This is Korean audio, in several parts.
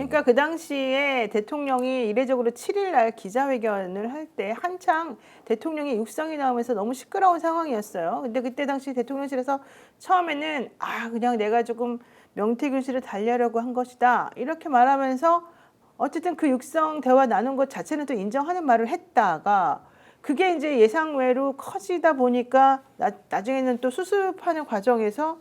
그러니까 그 당시에 대통령이 이례적으로 7일 날 기자회견을 할 때 한창 대통령의 육성이 나오면서 너무 시끄러운 상황이었어요. 근데 그때 당시 대통령실에서 처음에는 그냥 내가 조금 명태균 씨를 달래려고 한 것이다 이렇게 말하면서 어쨌든 그 육성 대화 나눈 것 자체는 또 인정하는 말을 했다가 그게 이제 예상외로 커지다 보니까 나중에는 또 수습하는 과정에서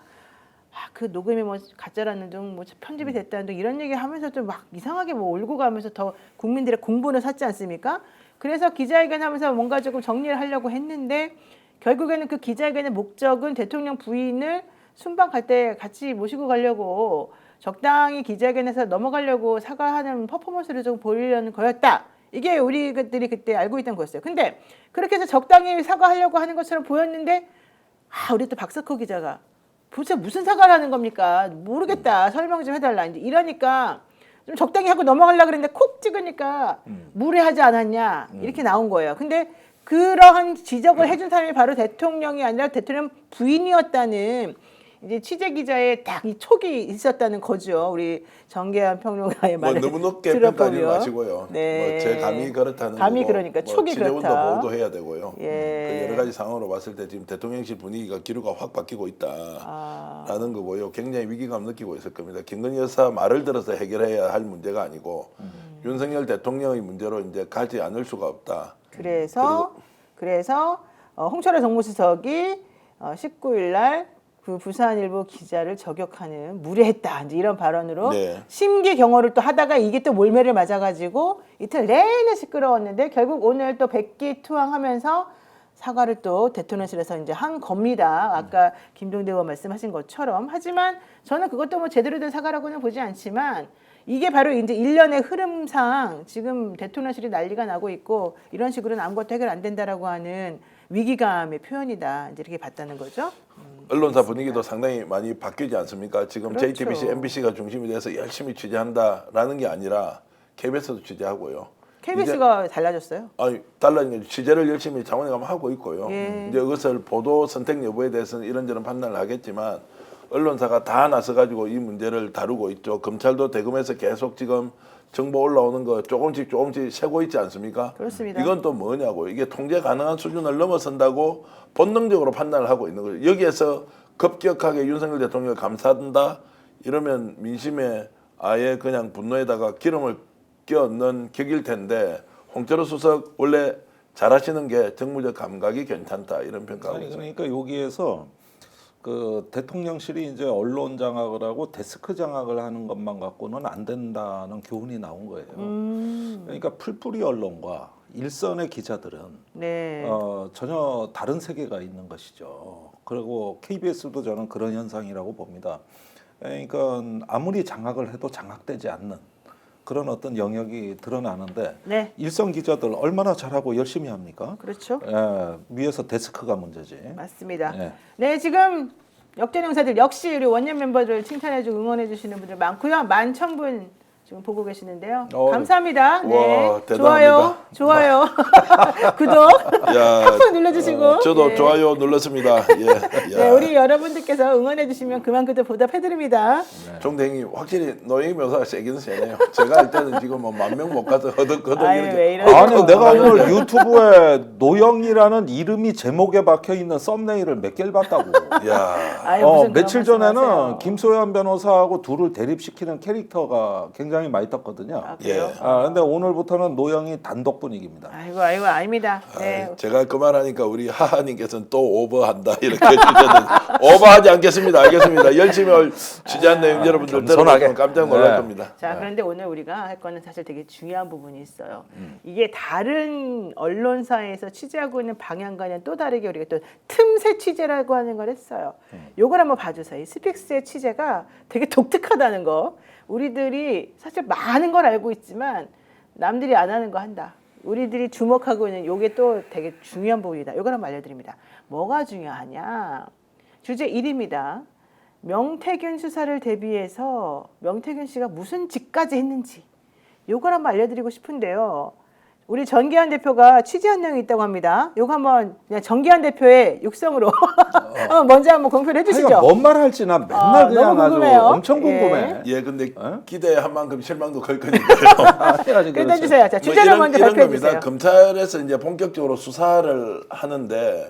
그 녹음이 뭐 가짜라는 둥, 뭐 편집이 됐다는 둥 이런 얘기 하면서 좀 막 이상하게 뭐 울고 가면서 더 국민들의 공분을 샀지 않습니까? 그래서 기자회견 하면서 뭔가 조금 정리를 하려고 했는데 결국에는 그 기자회견의 목적은 대통령 부인을 순방 갈 때 같이 모시고 가려고 적당히 기자회견에서 넘어가려고 사과하는 퍼포먼스를 좀 보이려는 거였다. 이게 우리들이 그때 알고 있던 거였어요. 근데 그렇게 해서 적당히 사과하려고 하는 것처럼 보였는데 우리 또 박석호 기자가 도대체 무슨 사과를 하는 겁니까? 모르겠다. 설명 좀 해달라. 이제 이러니까 좀 적당히 하고 넘어가려고 그랬는데 콕 찍으니까 무례하지 않았냐 이렇게 나온 거예요. 근데 그러한 지적을 해준 사람이 바로 대통령이 아니라 대통령 부인이었다는 이제 취재 기자의 딱 이 촉이 있었다는 거죠. 우리 정계한 평론가의 말을 너무 높게 평가하지 마시고요. 네. 제 감이 그렇다는 감이 거고, 그러니까 촉이 취재원도 그렇다. 보도해야 되고요. 예. 그 여러 가지 상황으로 봤을 때 지금 대통령실 분위기가 기류가 확 바뀌고 있다라는 거고요. 굉장히 위기감 느끼고 있을 겁니다. 김건희 여사 말을 들어서 해결해야 할 문제가 아니고 윤석열 대통령의 문제로 이제 가지 않을 수가 없다. 그래서 홍철호 정무수석이 19일 날 그 부산일보 기자를 저격하는 무례했다 이제 이런 발언으로 네. 심기 경호를 또 하다가 이게 또 몰매를 맞아가지고 이틀 내내 시끄러웠는데 결국 오늘 또 백기투항하면서 사과를 또 대통령실에서 이제 한 겁니다. 아까 김동대 의원 말씀하신 것처럼. 하지만 저는 그것도 뭐 제대로 된 사과라고는 보지 않지만 이게 바로 이제 일련의 흐름상 지금 대통령실이 난리가 나고 있고 이런 식으로는 아무것도 해결 안 된다라고 하는 위기감의 표현이다. 이제 이렇게 봤다는 거죠. 언론사 분위기도 상당히 많이 바뀌지 않습니까? 지금 그렇죠. JTBC, MBC가 중심이 돼서 열심히 취재한다라는 게 아니라 KBS도 취재하고요. KBS가 달라졌어요. 달라진 게 취재를 열심히 자원에 가면 하고 있고요. 예. 이제 이것을 보도 선택 여부에 대해서는 이런저런 판단을 하겠지만 언론사가 다 나서 가지고 이 문제를 다루고 있죠. 검찰도 대검에서 계속 지금 정보 올라오는 거 조금씩 세고 있지 않습니까? 그렇습니다. 이건 또 뭐냐고. 이게 통제 가능한 수준을 넘어선다고 본능적으로 판단을 하고 있는 거예요. 여기에서 급격하게 윤석열 대통령을 감싸든다 이러면 민심에 아예 그냥 분노에다가 기름을 끼얹는 격일 텐데 홍철호 수석 원래 잘하시는 게 정무적 감각이 괜찮다 이런 평가하고 있습니다. 그러니까 여기에서 그 대통령실이 이제 언론 장악을 하고 데스크 장악을 하는 것만 갖고는 안 된다는 교훈이 나온 거예요. 그러니까 풀뿌리 언론과 일선의 기자들은 네. 전혀 다른 세계가 있는 것이죠. 그리고 KBS도 저는 그런 현상이라고 봅니다. 그러니까 아무리 장악을 해도 장악되지 않는 그런 어떤 영역이 드러나는데 네. 일선 기자들 얼마나 잘하고 열심히 합니까? 그렇죠. 위에서 데스크가 문제지. 맞습니다. 예. 네, 지금 역전 형사들 역시 우리 원년 멤버들 칭찬해주고 응원해주시는 분들 많고요. 11,000분 지금 보고 계시는데요. 감사합니다. 네, 와, 대단합니다. 좋아요, 구독 팍팍 눌러주시고. 저도 예. 좋아요 눌렀습니다. 예. 네, 우리 여러분들께서 응원해주시면 그만큼 또 보답해드립니다. 종대행이 확실히 노영희 묘사가 세기는 세네요. 제가 할 때는 지금 뭐 10,000명 못 가서 허덕허덕 아유, 이렇게. 왜 이러세요? 아니 내가 오늘 유튜브에 노영이라는 이름이 제목에 박혀 있는 썸네일을 몇 개를 봤다고. 야, 아유, 무슨 그런 며칠 전에는 말씀하세요. 김소연 변호사하고 둘을 대립시키는 캐릭터가 굉장히 많이 떴거든요. 그래요? 근데 오늘부터는 노영이 단독 분위기입니다. 아이고, 아닙니다. 네. 제가 그 말하니까 우리 하하님께서는 또 오버한다 이렇게 해주셨는데 오버하지 않겠습니다. 알겠습니다. 열심히 취재한 내용 여러분들 겸손하게. 들어보면 깜짝 놀랄 네. 겁니다. 자, 그런데 오늘 우리가 할 거는 사실 되게 중요한 부분이 있어요. 이게 다른 언론사에서 취재하고 있는 방향과는 또 다르게 우리가 또 틈새 취재라고 하는 걸 했어요. 요걸 한번 봐주세요. 이 스픽스의 취재가 되게 독특하다는 거. 우리들이 사실 많은 걸 알고 있지만 남들이 안 하는 거 한다. 우리들이 주목하고 있는 요게 또 되게 중요한 부분이다. 요걸 한번 알려드립니다. 뭐가 중요하냐. 주제 1입니다. 명태균 수사를 대비해서 명태균 씨가 무슨 짓까지 했는지 요걸 한번 알려드리고 싶은데요. 우리 전기한 대표가 취재한 내용이 있다고 합니다. 요거 한번 그냥 전기한 대표의 육성으로 먼저 한번 공표를 해주시죠. 하여간 뭔 말 할지 나 맨날 아, 그냥 너무 아주 궁금해요. 엄청 궁금해. 예, 근데 어? 기대한 만큼 실망도 클 거니까요. 해가지고 일단 그렇지. 해주세요. 자, 뭐 주제를 먼저 발표해 주세요. 검찰에서 이제 본격적으로 수사를 하는데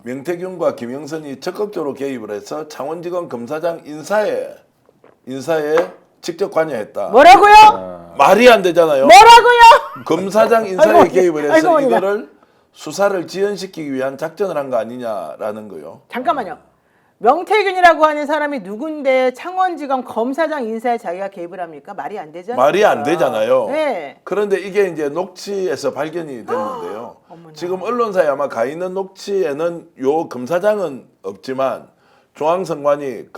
명태균과 김영선이 적극적으로 개입을 해서 창원지검 검사장 인사에 직접 관여했다. 뭐라고요? 말이 안 되잖아요. 뭐라고요? 검사장 인사에 아이고, 개입을 해서 아이고, 어머니가. 이거를 수사를 지연시키기 위한 작전을 한 거 아니냐라는 거요. 잠깐만요. 명태균이라고 하는 사람이 누군데 창원지검 검사장 인사에 자기가 개입을 합니까? 말이 안 되잖아요. 말이 안 되잖아요. 네. 그런데 이게 이제 녹취에서 발견이 됐는데요. 어머나. 지금 언론사에 아마 가 있는 녹취에는 요 검사장은 없지만 중앙선관위,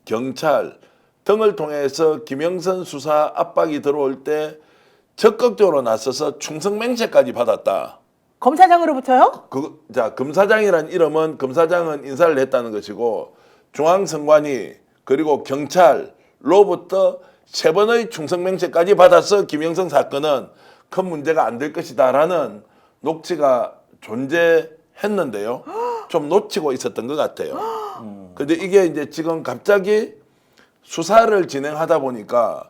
경찰 등을 통해서 김영선 수사 압박이 들어올 때 적극적으로 나서서 충성맹세까지 받았다. 검사장으로부터요? 자, 검사장이란 이름은 검사장은 인사를 했다는 것이고 중앙선관위 그리고 경찰로부터 3번의 충성맹세까지 받아서 김영선 사건은 큰 문제가 안 될 것이다라는 녹취가 존재했는데요. 좀 놓치고 있었던 것 같아요. 근데 이게 이제 지금 갑자기 수사를 진행하다 보니까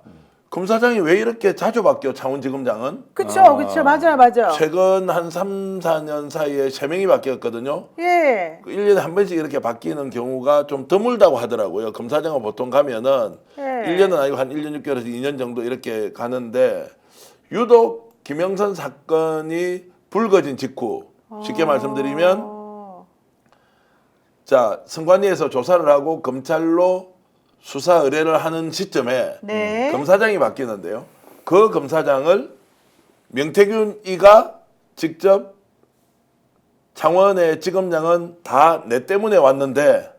검사장이 왜 이렇게 자주 바뀌어 창원지검장은? 그쵸, 그쵸. 맞아요. 최근 한 3, 4년 사이에 3명이 바뀌었거든요. 예. 1년에 한 번씩 이렇게 바뀌는 경우가 좀 드물다고 하더라고요. 검사장은 보통 가면은 예. 1년은 아니고 한 1년 6개월에서 2년 정도 이렇게 가는데 유독 김영선 사건이 불거진 직후 쉽게 말씀드리면 자, 선관위에서 조사를 하고 검찰로 수사 의뢰를 하는 시점에 네. 검사장이 바뀌는데요. 그 검사장을 명태균이가 직접 창원의 지검장은 다 내 때문에 왔는데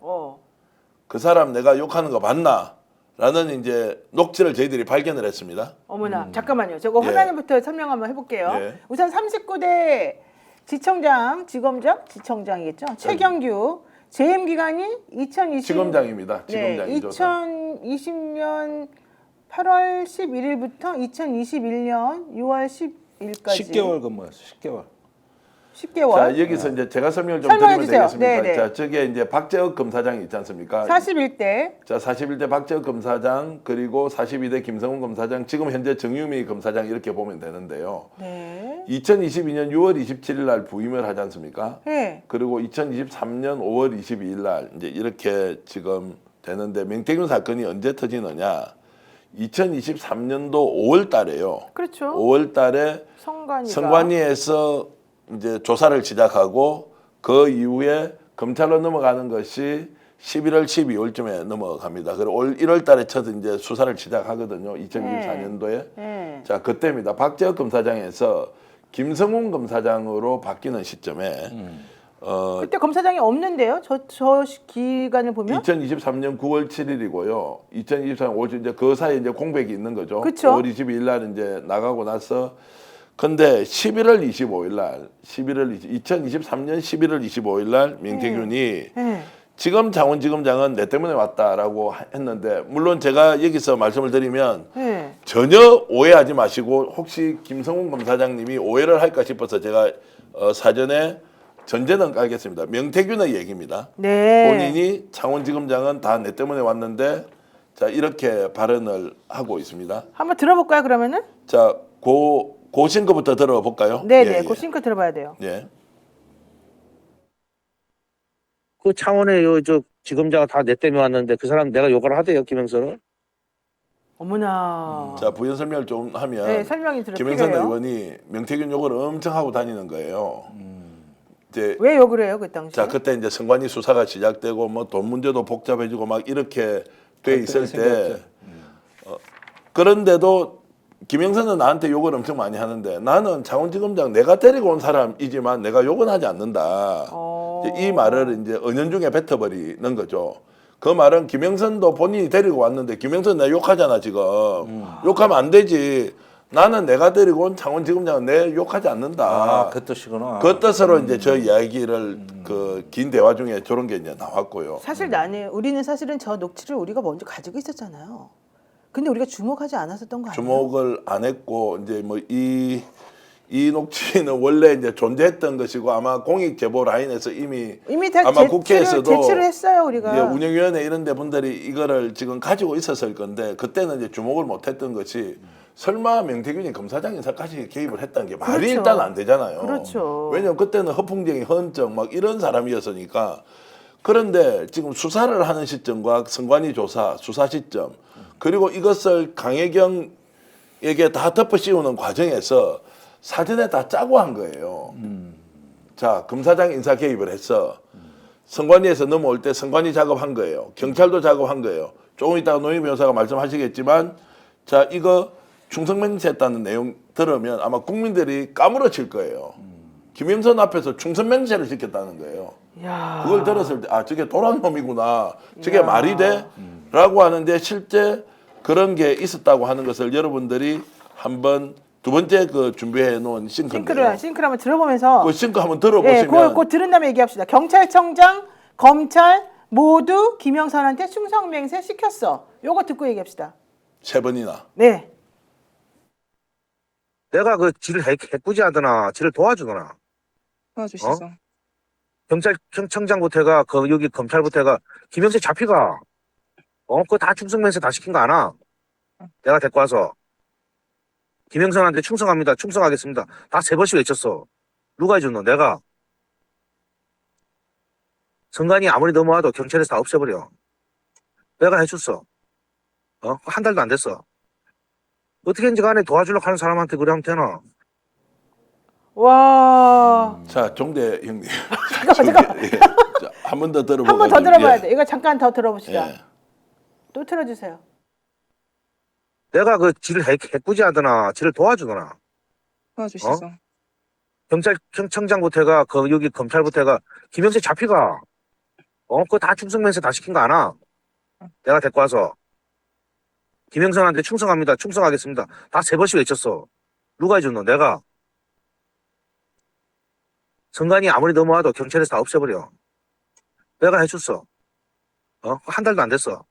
그 사람 내가 욕하는 거 봤나? 라는 이제 녹취를 저희들이 발견을 했습니다. 어머나, 잠깐만요. 저거 예. 화면부터 설명 한번 해볼게요. 예. 우선 39대 지청장이겠죠. 최경규 재임 기간이 2020 지검장입니다. 네, 지검장이죠. 2020년 8월 11일부터 2021년 6월 10일까지 10개월 근무했어. 10개월. 10개월. 자, 여기서 이제 제가 설명을 좀 설명해 드리면 주세요. 되겠습니까? 네네. 자, 저게 이제 박재혁 검사장이 있지 않습니까? 41대 자, 41대 박재혁 검사장 그리고 42대 김성훈 검사장 지금 현재 정유미 검사장 이렇게 보면 되는데요. 네. 2022년 6월 27일 날 부임을 하지 않습니까? 네. 그리고 2023년 5월 22일 날 이제 이렇게 지금 되는데 명태균 사건이 언제 터지느냐? 2023년도 5월 달에요. 그렇죠. 5월 달에 선관위에서 이제 조사를 시작하고 그 이후에 검찰로 넘어가는 것이 11월, 12월쯤에 넘어갑니다. 그리고 올 1월 달에 첫 이제 수사를 시작하거든요. 2024년도에. 네. 자, 그때입니다. 박재혁 검사장에서 김성훈 검사장으로 바뀌는 시점에 그때 검사장이 없는데요. 저 기간을 보면 2023년 9월 7일이고요. 2023년 5월 이제 그 사이에 이제 공백이 있는 거죠. 그쵸? 5월 22일 날 이제 나가고 나서 근데 11월 25일 날 2023년 11월 25일 날 명태균이 네. 지금 창원지검장은 내 때문에 왔다라고 했는데 물론 제가 여기서 말씀을 드리면 네. 전혀 오해하지 마시고 혹시 김성훈 검사장님이 오해를 할까 싶어서 제가 사전에 전제는 깔겠습니다. 명태균의 얘기입니다. 네. 본인이 창원지검장은 다 내 때문에 왔는데 자 이렇게 발언을 하고 있습니다. 한번 들어볼까요, 그러면은? 자, 고 싱크부터 들어볼까요? 네네, 그 싱크 들어봐야 돼요. 예. 그 창원에 저 지검자가 다 내 때문에 왔는데 그 사람 내가 욕을 하대요, 김영선을. 어머나. 자, 부연 설명을 좀 하면 네, 설명이 김영선 필요해요. 의원이 명태균 욕을 엄청 하고 다니는 거예요. 이제 왜 욕을 해요, 그 당시? 자, 그때 이제 선관위 수사가 시작되고 뭐 돈 문제도 복잡해지고 막 이렇게 돼 있을 때 그런데도 김영선은 나한테 욕을 엄청 많이 하는데 나는 창원지검장 내가 데리고 온 사람이지만 내가 욕은 하지 않는다. 이제 이 말을 이제 은연중에 뱉어버리는 거죠. 그 말은 김영선도 본인이 데리고 왔는데 김영선 내가 욕하잖아 지금. 욕하면 안 되지. 나는 내가 데리고 온 창원지검장은 내 욕하지 않는다. 아, 그 뜻이구나. 그 뜻으로 이제 저 이야기를 그 긴 대화 중에 저런 게 이제 나왔고요. 사실 우리는 사실은 저 녹취를 우리가 먼저 가지고 있었잖아요. 근데 우리가 주목하지 않았었던 거 아니에요? 주목을 안 했고 이제 뭐 이 녹취는 원래 이제 존재했던 것이고 아마 공익 제보 라인에서 이미 다 아마 국회에서도 제출을 했어요 우리가. 예, 운영위원회 이런 데 분들이 이거를 지금 가지고 있었을 건데 그때는 이제 주목을 못했던 것이 설마 명태균이 검사장 인사까지 개입을 했다는 게 말이 그렇죠. 일단 안 되잖아요. 그렇죠. 왜냐면 그때는 허풍쟁이 헌정 막 이런 사람이었으니까. 그런데 지금 수사를 하는 시점과 선관위 조사 수사 시점 그리고 이것을 강혜경에게 다 덮어 씌우는 과정에서 사전에 다 짜고 한 거예요. 자, 검사장 인사 개입을 했어. 선관위에서 넘어올 때 선관위 작업한 거예요. 경찰도 작업한 거예요. 조금 이따가 노인 변호사가 말씀하시겠지만 자, 이거 충성맹세했다는 내용 들으면 아마 국민들이 까무러칠 거예요. 김영선 앞에서 충성맹세를 시켰다는 거예요. 야. 그걸 들었을 때 아, 저게 도란 놈이구나. 저게 야. 말이 돼? 라고 하는데 실제 그런 게 있었다고 하는 것을 여러분들이 한번 두 번째 그 준비해 놓은 싱크인데요. 싱크를 한번 들어보면서 그 싱크 한번 예, 들어보시면 그거 들은 다음에 얘기합시다. 경찰청장, 검찰 모두 김영선한테 충성맹세 시켰어. 요거 듣고 얘기합시다. 세 번이나. 네. 내가 그 지를 해꾸지하거나 지를 도와주거나 도와주셔서. 경찰청장부터 해가 그 여기 검찰부터 해가 김영세 잡히가 그거 다 충성맹세 다 시킨 거 아나? 내가 데리고 와서 김영선한테 충성합니다. 충성하겠습니다. 다 세 번씩 외쳤어. 누가 해줬노? 내가. 선관위 아무리 넘어와도 경찰에서 다 없애버려. 내가 해줬어. 한 달도 안 됐어. 어떻게든지 간에 도와주려고 하는 사람한테 그래 하면 되나? 와. 자, 종대 형님. 잠깐만. 예. 한 번 더 들어보고. 한 번 더 들어봐야 돼. 이거 잠깐 더 들어봅시다. 예. 또 틀어주세요. 내가 그 지를 해꾸지하거나 지를 도와주거나 도와주셔서. 경찰청장부터 해가 그 여기 검찰부터 해가 김영세 잡히가 그거 다 충성맹세 다 시킨 거 아나? 내가 데리고 와서 김영선한테 충성합니다. 충성하겠습니다. 다 세 번씩 외쳤어. 누가 해줬노? 내가. 선관위 아무리 넘어와도 경찰에서 다 없애버려. 내가 해줬어. 한 달도 안 됐어.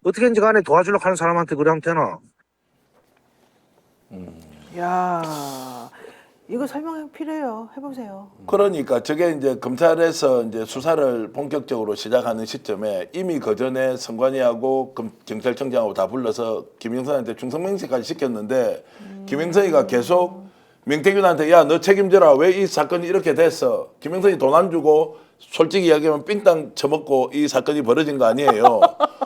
어떻게든지 간에 도와주려고 하는 사람한테 그래 하면 되나? 야. 이거 설명 필요해요. 해보세요. 그러니까 저게 이제 검찰에서 이제 수사를 본격적으로 시작하는 시점에 이미 그 전에 선관위하고 경찰청장하고 다 불러서 김영선한테 충성맹세까지 시켰는데 김영선이가 계속 명태균한테 야, 너 책임져라. 왜 이 사건이 이렇게 됐어? 김영선이 돈 안 주고 솔직히 이야기하면 삥땅 쳐먹고 이 사건이 벌어진 거 아니에요.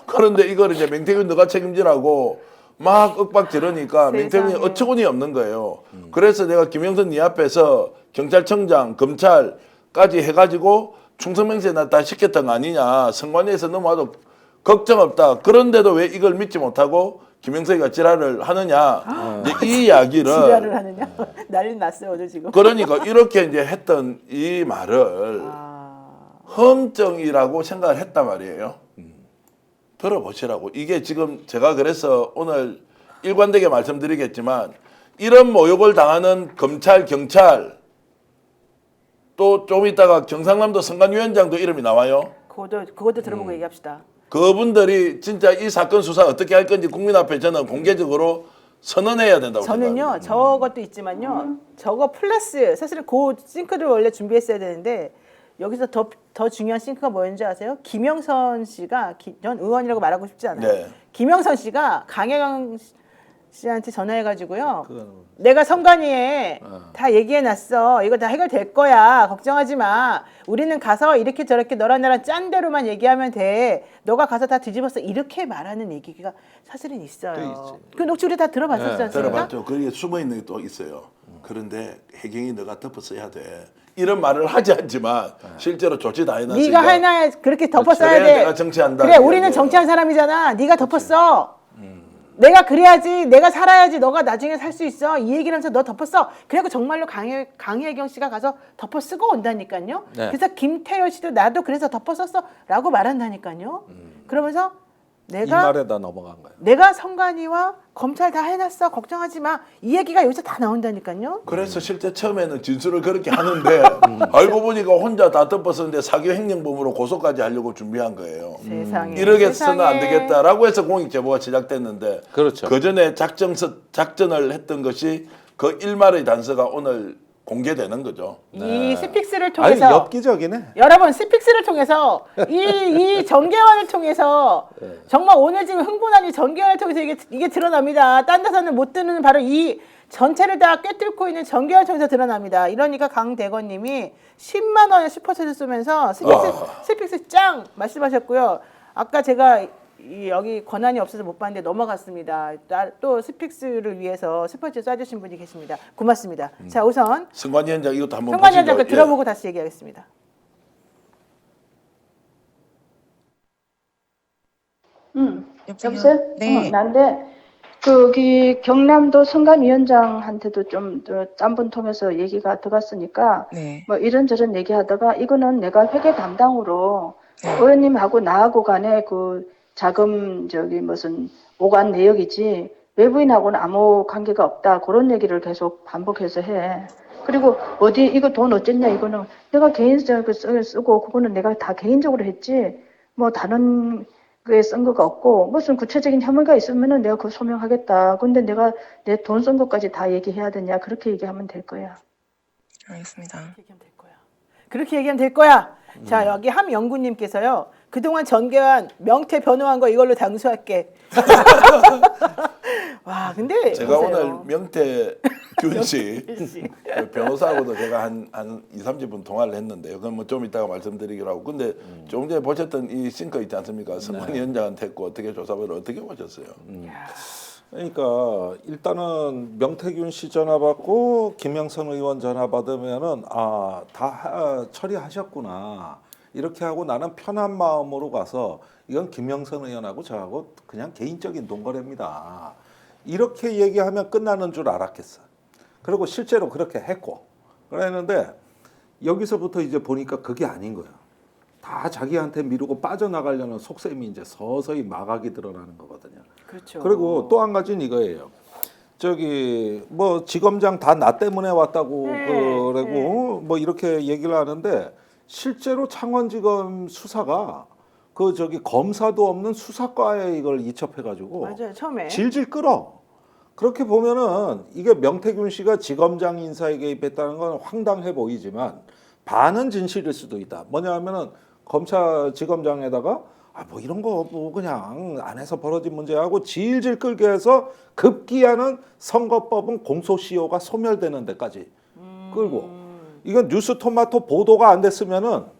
그런데 이걸 이제 명태균 너가 책임지라고 막 윽박 지르니까 명태균이 세상에. 어처구니 없는 거예요. 그래서 내가 김영선 네 앞에서 경찰청장, 검찰까지 해가지고 충성맹세 다 시켰던 거 아니냐. 선관위에서 넘어와도 걱정 없다. 그런데도 왜 이걸 믿지 못하고 김영선이가 지랄을 하느냐. 이제 이 이야기를 지랄을 하느냐? 난리 났어요 오늘 지금. 그러니까 이렇게 이제 했던 이 말을 헌정이라고 생각을 했단 말이에요. 들어보시라고. 이게 지금 제가 그래서 오늘 일관되게 말씀드리겠지만 이런 모욕을 당하는 검찰, 경찰 또 좀 있다가 경상남도 선관위원장도 이름이 나와요. 그것도 들어보고 얘기합시다. 그분들이 진짜 이 사건 수사 어떻게 할 건지 국민 앞에 저는 공개적으로 선언해야 된다고 저는요 생각합니다. 저것도 있지만요 저거 플러스 사실은 그 싱크를 원래 준비했어야 되는데 여기서 더 중요한 싱크가 뭐였는지 아세요? 김영선 씨가 전 의원이라고 말하고 싶지 않아요. 네. 김영선 씨가 강혜경 씨한테 전화해가지고요. 내가 선관위에 다 얘기해놨어. 이거 다 해결될 거야. 걱정하지 마. 우리는 가서 이렇게 저렇게 너랑 나랑 짠 대로만 얘기하면 돼. 너가 가서 다 뒤집었어. 이렇게 말하는 얘기가 사실은 있어요. 그 녹취 우리 다 들어봤었지 않습니까? 들어봤죠. 거기에 숨어 있는 게 또 있어요. 그런데 혜경이 너가 덮어써야 돼. 이런 말을 하지 않지만 실제로 조치 다 해놨으니까. 네가 하나 그렇게 덮었어야 그래야 돼. 내가 정치한다. 그래, 우리는 정치한 사람이잖아. 네가 덮었어. 내가 그래야지, 내가 살아야지, 너가 나중에 살 수 있어. 이 얘기를 하면서 너 덮었어. 그래갖고 정말로 강혜경 씨가 가서 덮어 쓰고 온다니까요. 네. 그래서 김태열 씨도 나도 그래서 덮어 썼어. 라고 말한다니까요. 그러면서 이 내가 말에다 넘어간 거예요. 내가 선관위와 검찰 다 해놨어. 걱정하지 마. 이 얘기가 여기서 다 나온다니까요. 그래서 실제 처음에는 진술을 그렇게 하는데 알고 보니까 혼자 다 덮었었는데 사교 횡령범으로 고소까지 하려고 준비한 거예요. 세상에. 이러겠어는 안 세상에. 되겠다라고 해서 공익 제보가 시작됐는데 그렇죠. 그 전에 작전을 했던 것이 그 일말의 단서가 오늘 공개되는 거죠. 이 스픽스를 아니 통해서 엽기적이네. 여러분 스픽스를 통해서 이 정계환을 통해서 정말 오늘 지금 흥분한 이 정계환을 통해서 이게 드러납니다. 딴 데서는 못 드는 바로 이 전체를 다 꿰뚫고 있는 정계환을 통해서 드러납니다. 이러니까 강대건님이 10만 원의 슈퍼챗을 쏘면서 스픽스 짱 말씀하셨고요. 아까 제가 여기 권한이 없어서 못 봤는데 넘어갔습니다. 또 스픽스를 위해서 슈퍼챗 쏴주신 분이 계십니다. 고맙습니다. 자 우선 승관위원장 이것도 한번 성관위원장 보시죠. 들어보고 다시 얘기하겠습니다. 여보세요? 네. 난데 거기 경남도 성감위원장한테도 좀 딴 분 통해서 얘기가 들어갔으니까 네. 뭐 이런저런 얘기하다가 이거는 내가 회계 담당으로 네. 의원님하고 나하고 간에 그 자금 저기 무슨 오간 내역이지 외부인하고는 아무 관계가 없다 그런 얘기를 계속 반복해서 해. 그리고 어디 이거 돈 어쨌냐 이거는 내가 개인적으로 쓰고 그거는 내가 다 개인적으로 했지 뭐 다른 그에 쓴 거가 없고 무슨 구체적인 혐의가 있으면은 내가 그거 소명하겠다. 근데 내가 내 돈 쓴 것까지 다 얘기해야 되냐 그렇게 얘기하면 될 거야. 알겠습니다. 얘기하면 될 거야. 그렇게 얘기하면 될 거야. 자 여기 함영구님께서요. 그동안 전개한 명태 변호한 거 이걸로 당수할게. 와 근데 제가 보세요. 오늘 명태균 씨 씨. 변호사하고도 제가 한 2, 30분 통화를 했는데요. 그건 뭐 좀 이따가 말씀드리기로 하고. 근데 조금 전에 보셨던 이 싱커 있지 않습니까? 승관위원장한테 했고 어떻게 조사를 어떻게 보셨어요? 그러니까 일단은 명태균 씨 전화 받고 김영선 의원 전화 받으면은 다 처리하셨구나 이렇게 하고 나는 편한 마음으로 가서 이건 김영선 의원하고 저하고 그냥 개인적인 동거래입니다. 이렇게 얘기하면 끝나는 줄 알았겠어. 그리고 실제로 그렇게 했고 그랬는데 여기서부터 이제 보니까 그게 아닌 거야. 다 자기한테 미루고 빠져나가려는 속셈이 이제 서서히 마각이 드러나는 거거든요. 그렇죠. 그리고 또 한 가지는 이거예요. 저기 뭐 지검장 다 나 때문에 왔다고 네, 그러고 뭐 이렇게 얘기를 하는데 실제로 창원지검 수사가 그 저기 검사도 없는 수사과에 이걸 이첩해가지고 맞아요. 처음에 질질 끌어. 그렇게 보면은 이게 명태균 씨가 지검장 인사에 개입했다는 건 황당해 보이지만 반은 진실일 수도 있다. 뭐냐면은 검찰지검장에다가 뭐 이런 거 뭐 그냥 안에서 벌어진 문제하고 질질 끌게 해서 급기야는 선거법은 공소시효가 소멸되는 데까지 끌고 이건 뉴스토마토 보도가 안 됐으면은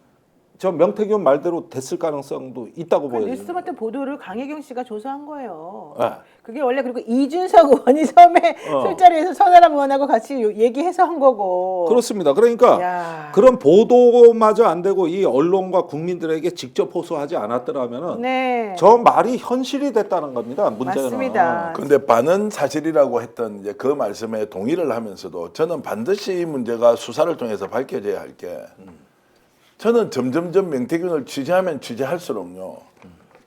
저 명태균 말대로 됐을 가능성도 있다고 그 보여요. 뉴스마트 보도를 강혜경 씨가 조사한 거예요. 네. 그게 원래 그리고 이준석 의원이 처음에 술자리에서 천하람 의원하고 같이 얘기해서 한 거고. 그렇습니다. 그러니까 야. 그런 보도마저 안 되고 이 언론과 국민들에게 직접 호소하지 않았더라면은 네. 저 말이 현실이 됐다는 겁니다. 문제는. 맞습니다. 근데 반은 사실이라고 했던 이제 그 말씀에 동의를 하면서도 저는 반드시 이 문제가 수사를 통해서 밝혀져야 할 게 저는 점점점 명태균을 취재하면 취재할수록요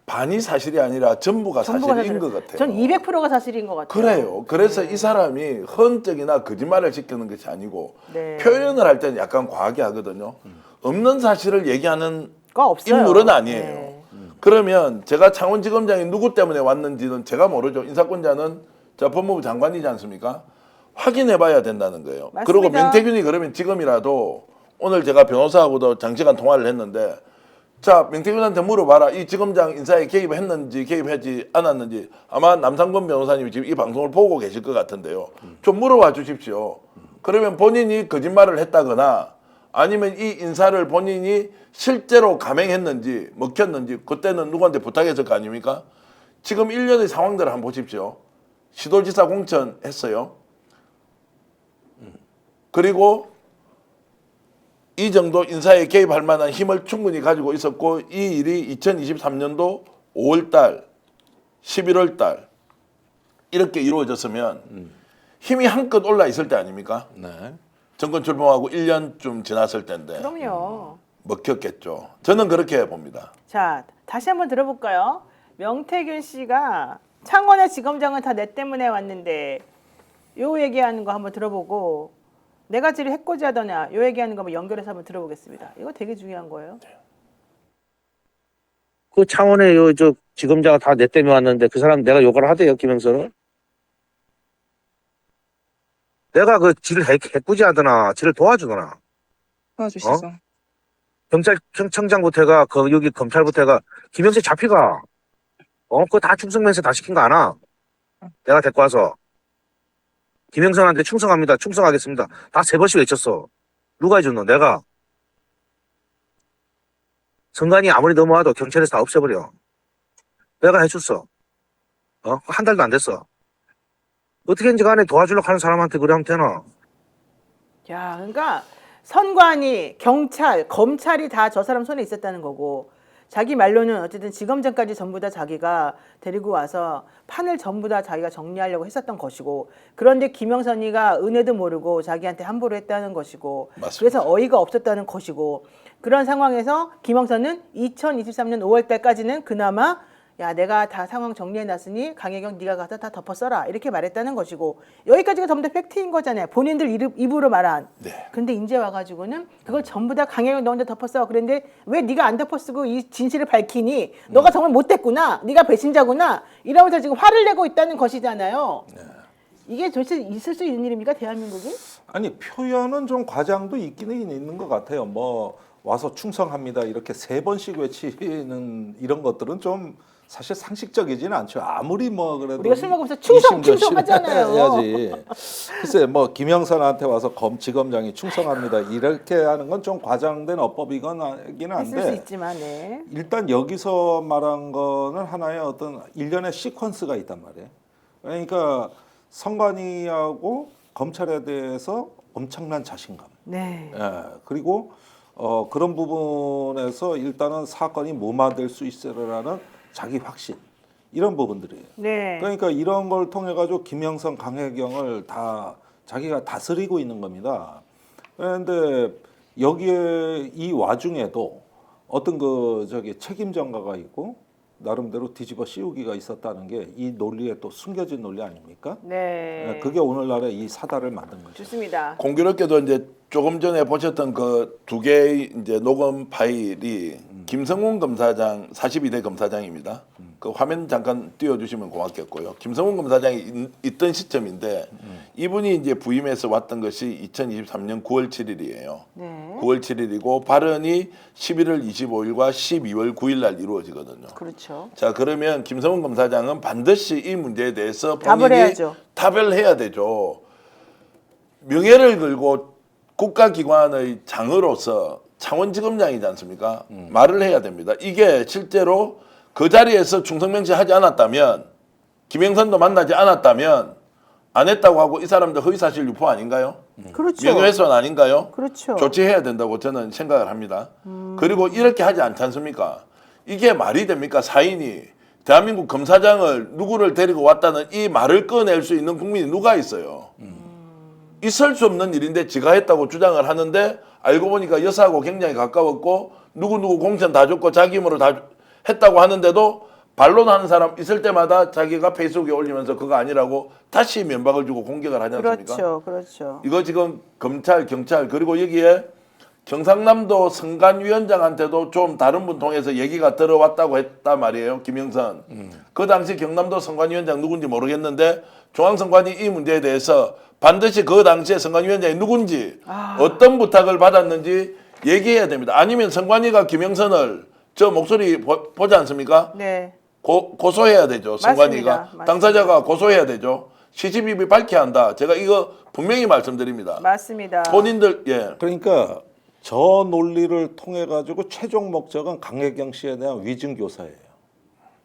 반이 사실이 아니라 전부가 사실인 것 같아요. 전 200%가 사실인 것 같아요. 그래요. 그래서 이 사람이 헌적이나 거짓말을 시키는 것이 아니고 네. 표현을 할 때는 약간 과하게 하거든요. 없는 사실을 얘기하는 거 없어요. 인물은 아니에요. 네. 그러면 제가 창원지검장이 누구 때문에 왔는지는 제가 모르죠. 인사권자는 저 법무부 장관이지 않습니까? 확인해봐야 된다는 거예요. 맞습니다. 그리고 명태균이 그러면 지금이라도 오늘 제가 변호사하고도 장시간 통화를 했는데 자 명태균한테 물어봐라. 이 지검장 인사에 개입했는지 개입하지 않았는지 아마 남상권 변호사님이 지금 이 방송을 보고 계실 것 같은데요. 좀 물어봐 주십시오. 그러면 본인이 거짓말을 했다거나 아니면 이 인사를 본인이 실제로 감행했는지 먹혔는지 그때는 누구한테 부탁했을 거 아닙니까? 지금 1년의 상황들을 한번 보십시오. 시도지사 공천했어요. 그리고 이 정도 인사에 개입할 만한 힘을 충분히 가지고 있었고 이 일이 2023년도 5월달, 11월달 이렇게 이루어졌으면 힘이 한껏 올라 있을 때 아닙니까? 네. 정권 출범하고 1년쯤 지났을 때인데 그럼요. 먹혔겠죠. 저는 그렇게 봅니다. 자, 다시 한번 들어볼까요? 명태균 씨가 창원의 지검장은 다 내 때문에 왔는데 요 얘기하는 거 한번 들어보고 내가 지를 해코지하더냐 요 얘기하는 거 한번 연결해서 한번 들어보겠습니다. 이거 되게 중요한 거예요. 그 창원에 저 지검자가 다 내 때문에 왔는데 그 사람 내가 욕을 하대요, 김영선은? 내가 그 지를 해꾸지하거나 지를 도와주거나 도와주시죠. 경찰청장부터 해가 그 여기 검찰부터 해가 김영세 잡히가 그거 다 충성맹세 다 시킨 거 아나? 내가 데리고 와서 김영선한테 충성합니다. 충성하겠습니다. 다 3번씩 외쳤어. 누가 해줬노? 내가. 선관위 아무리 넘어와도 경찰에서 다 없애버려. 내가 해줬어. 한 달도 안 됐어. 어떻게든지 간에 도와주려고 하는 사람한테 그래 하면 되나? 야, 그러니까 선관위, 경찰, 검찰이 다 저 사람 손에 있었다는 거고 자기 말로는 어쨌든 지검장까지 전부 다 자기가 데리고 와서 판을 전부 다 자기가 정리하려고 했었던 것이고 그런데 김영선이가 은혜도 모르고 자기한테 함부로 했다는 것이고 맞습니다. 그래서 어이가 없었다는 것이고 그런 상황에서 김영선은 2023년 5월 달까지는 그나마 야 내가 다 상황 정리해놨으니 강혜경 네가 가서 다 덮어 써라 이렇게 말했다는 것이고 여기까지가 전부 다 팩트인 거잖아요. 본인들 입으로 말한. 네. 근데 이제 와가지고는 그걸 전부 다 강혜경 너 혼자 덮어 써. 그런데 왜 네가 안 덮어 쓰고 이 진실을 밝히니? 너가 정말 못됐구나. 네가 배신자구나. 이러면서 지금 화를 내고 있다는 것이잖아요. 이게 도대체 있을 수 있는 일입니까 대한민국이? 아니 표현은 좀 과장도 있기는 있는 것 같아요. 뭐 와서 충성합니다 이렇게 3번씩 외치는 이런 것들은 좀 사실 상식적이지는 않죠. 아무리 뭐 그래도 우리가 술 먹으면서 충성 이심전심 하잖아요. 해야지. 글쎄 뭐 김영선한테 와서 지검장이 충성합니다 이렇게 하는 건 좀 과장된 어법이긴 있을 수 한데 있지만 네. 일단 여기서 말한 거는 하나의 어떤 일련의 시퀀스가 있단 말이에요. 그러니까 선관위하고 검찰에 대해서 엄청난 자신감. 네. 예, 그리고 그런 부분에서 일단은 사건이 무마될 수 있으라는 자기 확신 이런 부분들이에요. 네. 그러니까 이런 걸 통해 가지고 김영선, 강혜경을 다 자기가 다스리고 있는 겁니다. 그런데 여기에 이 와중에도 어떤 책임 전가가 있고 나름대로 뒤집어 씌우기가 있었다는 게 이 논리에 또 숨겨진 논리 아닙니까? 네. 예, 그게 오늘날의 이 사달을 만든 거죠. 좋습니다. 공교롭게도 이제 조금 전에 보셨던 그 2개의 이제 녹음 파일이 김성훈 검사장 42대 검사장입니다. 그 화면 잠깐 띄워주시면 고맙겠고요. 김성훈 검사장이 있던 시점인데 이분이 이제 부임해서 왔던 것이 2023년 9월 7일이에요. 네. 9월 7일이고 발언이 11월 25일과 12월 9일 날 이루어지거든요. 그렇죠. 자 그러면 김성훈 검사장은 반드시 이 문제에 대해서 답을 본인이 해야죠. 답을 해야 되죠. 명예를 걸고 국가기관의 장으로서 창원지검장이지 않습니까? 말을 해야 됩니다. 이게 실제로 그 자리에서 충성맹세하지 않았다면 김영선도 만나지 않았다면 안 했다고 하고 이 사람들 허위사실 유포 아닌가요? 그렇죠. 명예훼손 아닌가요? 그렇죠. 조치해야 된다고 저는 생각을 합니다. 그리고 이렇게 하지 않지 않습니까? 이게 말이 됩니까? 사인이 대한민국 검사장을 누구를 데리고 왔다는 이 말을 꺼낼 수 있는 국민이 누가 있어요? 있을 수 없는 일인데 지가 했다고 주장을 하는데 알고 보니까 여사하고 굉장히 가까웠고 누구누구 공천 다 줬고 자기 힘으로 다 했다고 하는데도 반론하는 사람 있을 때마다 자기가 페이스북에 올리면서 그거 아니라고 다시 면박을 주고 공격을 하지 않습니까? 그렇죠. 그렇죠. 이거 지금 검찰, 경찰 그리고 여기에 경상남도 선관위원장한테도 좀 다른 분 통해서 얘기가 들어왔다고 했단 말이에요. 김영선. 그 당시 경남도 선관위원장 누군지 모르겠는데 중앙선관위 이 문제에 대해서 반드시 그 당시에 선관위원장이 누군지 어떤 부탁을 받았는지 얘기해야 됩니다. 아니면 선관위가 김영선을 저 목소리 보지 않습니까? 네. 고소해야 되죠. 선관위가. 맞습니다. 당사자가 고소해야 되죠. CCTV 밝혀야 한다. 제가 이거 분명히 말씀드립니다. 맞습니다. 본인들 예. 그러니까 저 논리를 통해 가지고 최종 목적은 강혜경 씨에 대한 위증 교사예요.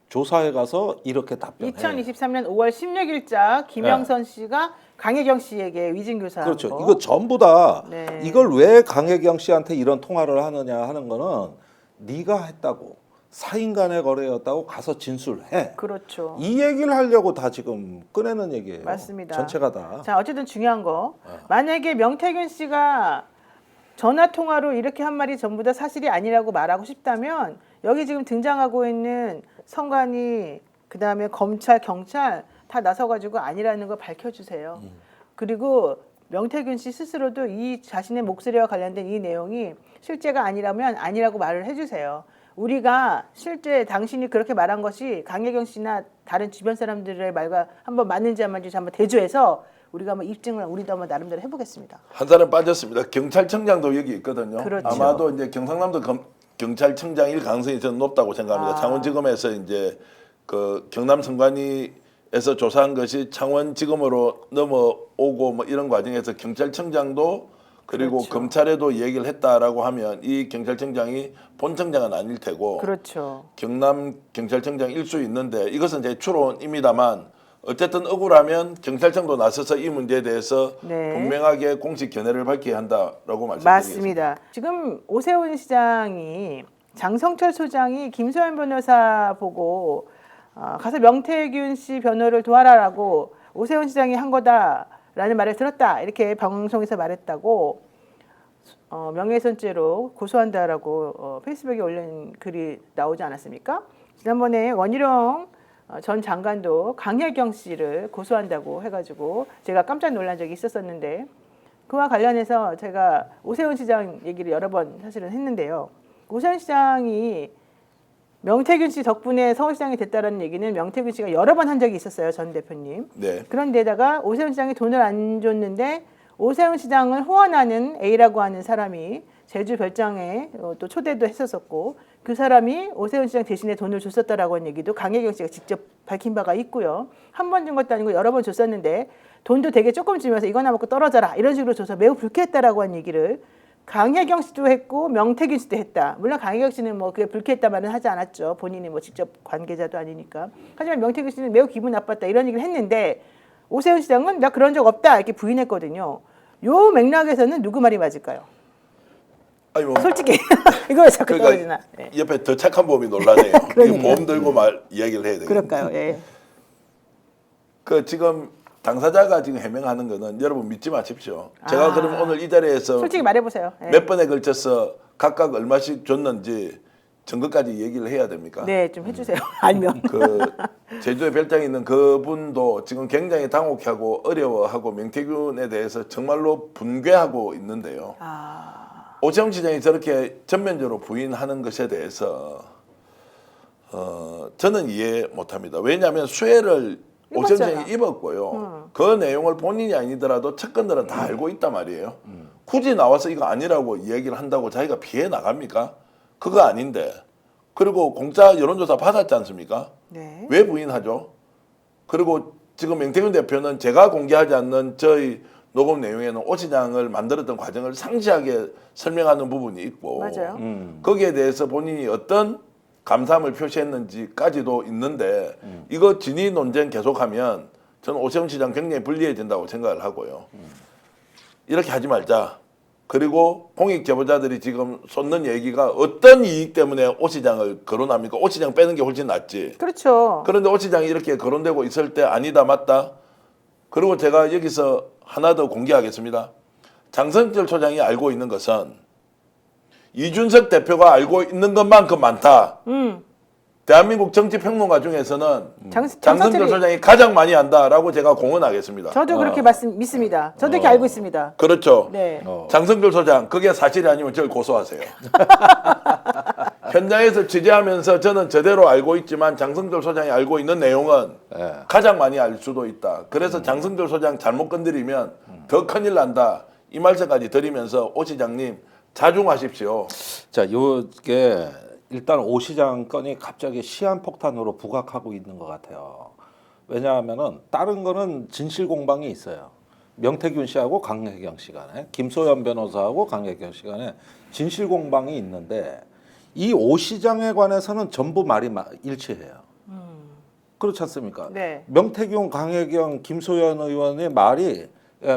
조사에 가서 이렇게 답변해. 2023년 5월 16일자 김영선 씨가 강혜경 씨에게 위증 교사한 그렇죠. 거. 이거 전부 다 네. 이걸 왜 강혜경 씨한테 이런 통화를 하느냐 하는 거는 네가 했다고 사인 간의 거래였다고 가서 진술해. 그렇죠. 이 얘기를 하려고 다 지금 꺼내는 얘기예요. 맞습니다. 전체가 다. 자, 어쨌든 중요한 거. 만약에 명태균 씨가 전화 통화로 이렇게 한 말이 전부 다 사실이 아니라고 말하고 싶다면 여기 지금 등장하고 있는 선관위 그다음에 검찰, 경찰 다 나서가지고 아니라는 걸 밝혀주세요. 그리고 명태균 씨 스스로도 이 자신의 목소리와 관련된 이 내용이 실제가 아니라면 아니라고 말을 해주세요. 우리가 실제 당신이 그렇게 말한 것이 강혜경 씨나 다른 주변 사람들의 말과 한번 맞는지 안 맞는지 한번 대조해서 우리가 한번 입증을 우리도 한번 나름대로 해보겠습니다. 한 사람 빠졌습니다. 경찰청장도 여기 있거든요. 그렇죠. 아마도 이제 경상남도 경찰청장일 가능성이 저는 높다고 생각합니다. 아. 창원지검에서 이제 그 경남 선관위에서 조사한 것이 창원지검으로 넘어오고 뭐 이런 과정에서 경찰청장도 그리고 그렇죠. 검찰에도 얘기를 했다라고 하면 이 경찰청장이 본청장은 아닐 테고 그렇죠. 경남 경찰청장일 수 있는데 이것은 제 추론입니다만 어쨌든 억울하면 경찰청도 나서서 이 문제에 대해서 네. 분명하게 공식 견해를 밝혀야 한다라고 말씀드리겠습니다. 맞습니다. 지금 오세훈 시장이 장성철 소장이 김소연 변호사 보고 가서 명태균 씨 변호를 도와라라고 오세훈 시장이 한 거다라는 말을 들었다 이렇게 방송에서 말했다고 명예훼손죄로 고소한다라고 페이스북에 올린 글이 나오지 않았습니까? 지난번에 원희룡 전 장관도 강혜경 씨를 고소한다고 해가지고 제가 깜짝 놀란 적이 있었었는데 그와 관련해서 제가 오세훈 시장 얘기를 여러 번 사실은 했는데요. 오세훈 시장이 명태균 씨 덕분에 서울시장이 됐다는 얘기는 명태균 씨가 여러 번 한 적이 있었어요, 전 대표님. 네. 그런데다가 오세훈 시장이 돈을 안 줬는데 오세훈 시장을 후원하는 A라고 하는 사람이 제주 별장에 또 초대도 했었었고 그 사람이 오세훈 시장 대신에 돈을 줬었다라고 하는 얘기도 강혜경 씨가 직접 밝힌 바가 있고요. 한 번 준 것도 아니고 여러 번 줬었는데 돈도 되게 조금 주면서 이거나 먹고 떨어져라 이런 식으로 줘서 매우 불쾌했다라고 하는 얘기를 강혜경 씨도 했고 명태균 씨도 했다. 물론 강혜경 씨는 뭐 그게 불쾌했다 말은 하지 않았죠. 본인이 뭐 직접 관계자도 아니니까. 하지만 명태균 씨는 매우 기분 나빴다 이런 얘기를 했는데 오세훈 시장은 나 그런 적 없다 이렇게 부인했거든요. 요 맥락에서는 누구 말이 맞을까요? 아니 뭐 솔직히 이거 왜 자꾸 그러니까 떨어지나? 예. 옆에 더 착한 보험이 놀라네요. 이거 보험 들고 말 이야기를 해야 되겠네요. 그럴까요? 예. 그 지금 당사자가 지금 해명하는 거는 여러분 믿지 마십시오. 제가 그럼 오늘 이 자리에서 솔직히 말해보세요. 예. 몇 번에 걸쳐서 각각 얼마씩 줬는지 증거까지 얘기를 해야 됩니까? 네, 좀 해주세요. 알면. 그 제주에 별장에 있는 그분도 지금 굉장히 당혹하고 어려워하고 명태균에 대해서 정말로 분개하고 있는데요. 오세훈 시장이 저렇게 전면적으로 부인하는 것에 대해서 저는 이해 못합니다. 왜냐하면 수혜를 오세훈 입었잖아. 시장이 입었고요. 그 내용을 본인이 아니더라도 측근들은 다 알고 있단 말이에요. 굳이 나와서 이거 아니라고 이야기를 한다고 자기가 피해 나갑니까? 그거 아닌데. 그리고 공짜 여론조사 받았지 않습니까? 네. 왜 부인하죠? 그리고 지금 명태균 대표는 제가 공개하지 않는 저희 녹음 내용에는 오 시장을 만들었던 과정을 상세하게 설명하는 부분이 있고 맞아요. 거기에 대해서 본인이 어떤 감사함을 표시했는지까지도 있는데 이거 진위 논쟁 계속하면 저는 오세훈 시장 굉장히 불리해진다고 생각을 하고요. 이렇게 하지 말자. 그리고 공익 제보자들이 지금 쏟는 얘기가 어떤 이익 때문에 오 시장을 거론합니까? 오 시장 빼는 게 훨씬 낫지. 그렇죠. 그런데 오 시장이 이렇게 거론되고 있을 때 아니다 맞다. 그리고 제가 여기서 하나 더 공개하겠습니다. 장성철 소장이 알고 있는 것은 이준석 대표가 알고 있는 것만큼 많다. 대한민국 정치 평론가 중에서는 장성철 장성철이 소장이 가장 많이 안다라고 제가 공언하겠습니다. 저도 그렇게 믿습니다. 저도 이렇게 알고 있습니다. 그렇죠. 네. 장성철 소장 그게 사실이 아니면 저를 고소하세요. 현장에서 취재하면서 저는 제대로 알고 있지만 장성철 소장이 알고 있는 내용은 가장 많이 알 수도 있다. 그래서 장성철 소장 잘못 건드리면 더 큰일 난다. 이 말씀까지 드리면서 오 시장님 자중하십시오. 자, 요게 일단 오 시장 건이 갑자기 시한폭탄으로 부각하고 있는 것 같아요. 왜냐하면은 다른 거는 진실 공방이 있어요. 명태균 씨하고 강혜경 씨 간에, 김소연 변호사하고 강혜경 씨 간에 진실 공방이 있는데 이 오 시장에 관해서는 전부 말이 일치해요. 그렇지 않습니까? 네. 명태균, 강혜경, 김소연 의원의 말이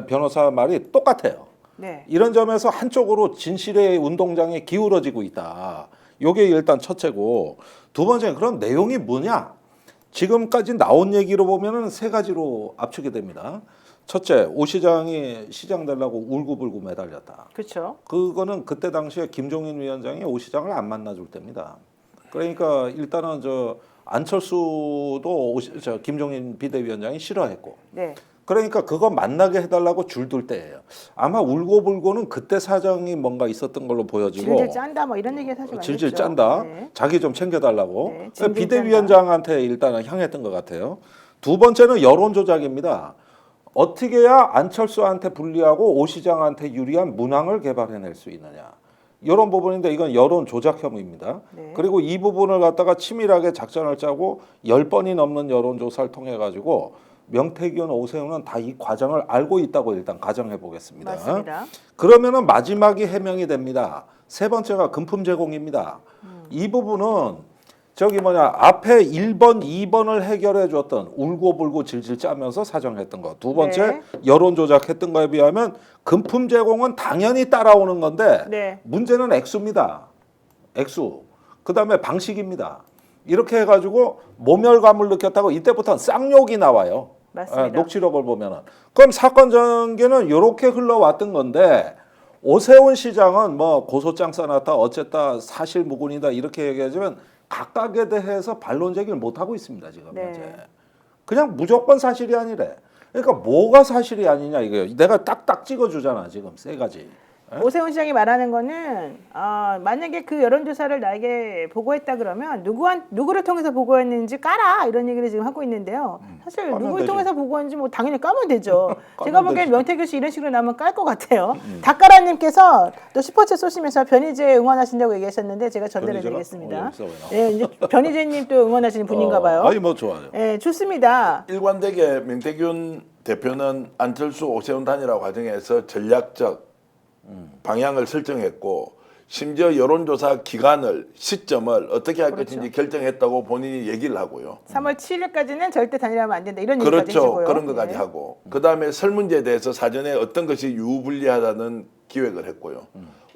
변호사 말이 똑같아요. 네. 이런 점에서 한쪽으로 진실의 운동장이 기울어지고 있다. 요게 일단 첫째고, 두 번째는 그럼 내용이 뭐냐? 지금까지 나온 얘기로 보면은 세 가지로 압축이 됩니다. 첫째, 오 시장이 시장 되려고 울고불고 매달렸다. 그렇죠. 그거는 그때 당시에 김종인 위원장이 오 시장을 안 만나줄 때입니다. 그러니까 일단은 저 안철수도 김종인 비대위원장이 싫어했고, 네. 그러니까 그거 만나게 해달라고 줄들 때예요. 아마 울고불고는 그때 사정이 뭔가 있었던 걸로 보여지고, 질질 짠다 뭐 이런 얘기 사실 많이 질질 했죠. 짠다. 네. 자기 좀 챙겨달라고. 네, 질질 비대위원장한테 일단은 향했던 것 같아요. 두 번째는 여론 조작입니다. 어떻게 해야 안철수한테 불리하고 오 시장한테 유리한 문항을 개발해낼 수 있느냐. 이런 부분인데 이건 여론 조작 혐의입니다. 네. 그리고 이 부분을 갖다가 치밀하게 작전을 짜고 10번이 넘는 여론조사를 통해 가지고 명태균, 오세훈은 다 이 과정을 알고 있다고 일단 가정해 보겠습니다. 맞습니다. 그러면은 마지막이 해명이 됩니다. 세 번째가 금품 제공입니다. 이 부분은 저기 앞에 1번, 2번을 해결해 줬던 울고불고 질질 짜면서 사정했던 거. 두 번째 네. 여론 조작했던 거에 비하면 금품 제공은 당연히 따라오는 건데 네. 문제는 액수입니다. 액수. 그다음에 방식입니다. 이렇게 해가지고 모멸감을 느꼈다고 이때부터는 쌍욕이 나와요. 맞습니다. 녹취록을 보면은. 그럼 사건 전개는 이렇게 흘러왔던 건데 오세훈 시장은 뭐 고소장 써놨다 어쨌다 사실무근이다 이렇게 얘기하지만 각각에 대해서 반론 제기를 못 하고 있습니다 지금 네. 현재. 그냥 무조건 사실이 아니래. 그러니까 뭐가 사실이 아니냐 이거예요. 내가 딱딱 찍어주잖아 지금 세 가지. 오세훈 시장이 말하는 거는 만약에 그 여론조사를 나에게 보고했다 그러면 누구를 통해서 보고했는지 까라 이런 얘기를 지금 하고 있는데요. 사실 까면 누구를 되지. 통해서 보고했는지 뭐 당연히 까면 되죠. 까면 제가 보기엔 되지. 명태균 씨 이런 식으로 나오면 깔 것 같아요. 닭가라님께서 또 슈퍼챗 쏘시면서 변희재 응원하신다고 얘기하셨는데 제가 전달해드리겠습니다. 여기서 왜 나와? 네, 이제 변희재님 또 응원하시는 분인가 봐요. 아니 뭐 좋아요. 네, 좋습니다. 일관되게 명태균 대표는 안철수 오세훈 단일화 과정에서 전략적 방향을 설정했고 심지어 여론조사 기간을 시점을 어떻게 할 그렇죠. 것인지 결정했다고 본인이 얘기를 하고요. 3월 7일까지는 절대 단일하면 안 된다 이런 얘기까지 그렇죠. 해주고요. 그런 것까지 네. 하고 그다음에 설문제에 대해서 사전에 어떤 것이 유불리하다는 기획을 했고요.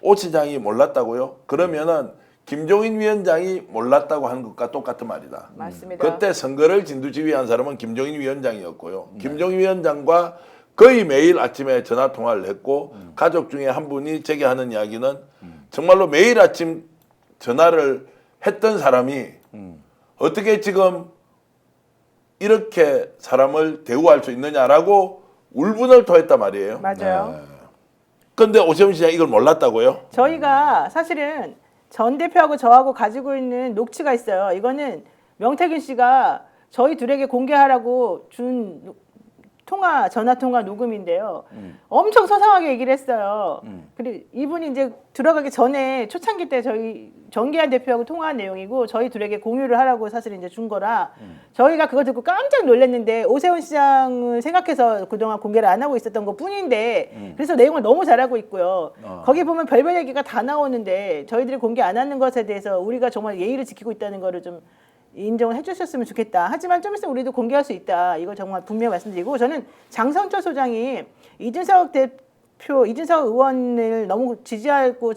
오 시장이 몰랐다고요? 그러면은 김종인 위원장이 몰랐다고 하는 것과 똑같은 말이다. 맞습니다. 그때 선거를 진두지휘한 사람은 김종인 위원장이었고요. 김종인 위원장과 거의 매일 아침에 전화 통화를 했고 가족 중에 한 분이 제게 하는 이야기는 정말로 매일 아침 전화를 했던 사람이 어떻게 지금 이렇게 사람을 대우할 수 있느냐라고 울분을 토했단 말이에요. 맞아요. 그런데 오세훈 시장이 이걸 몰랐다고요? 저희가 사실은 전 대표하고 저하고 가지고 있는 녹취가 있어요. 이거는 명태균 씨가 저희 둘에게 공개하라고 준 전화 통화 녹음인데요. 엄청 소상하게 얘기를 했어요. 그리고 이분이 이제 들어가기 전에 초창기 때 저희 정기한 대표하고 통화한 내용이고 저희 둘에게 공유를 하라고 사실 이제 준 거라 저희가 그거 듣고 깜짝 놀랐는데 오세훈 시장을 생각해서 그동안 공개를 안 하고 있었던 것 뿐인데 그래서 내용을 너무 잘하고 있고요. 거기 보면 별별 얘기가 다 나오는데 저희들이 공개 안 하는 것에 대해서 우리가 정말 예의를 지키고 있다는 거를 좀 인정을 해주셨으면 좋겠다. 하지만 좀 있으면 우리도 공개할 수 있다. 이거 정말 분명히 말씀드리고 저는 장성철 소장이 이준석 의원을 너무 지지하고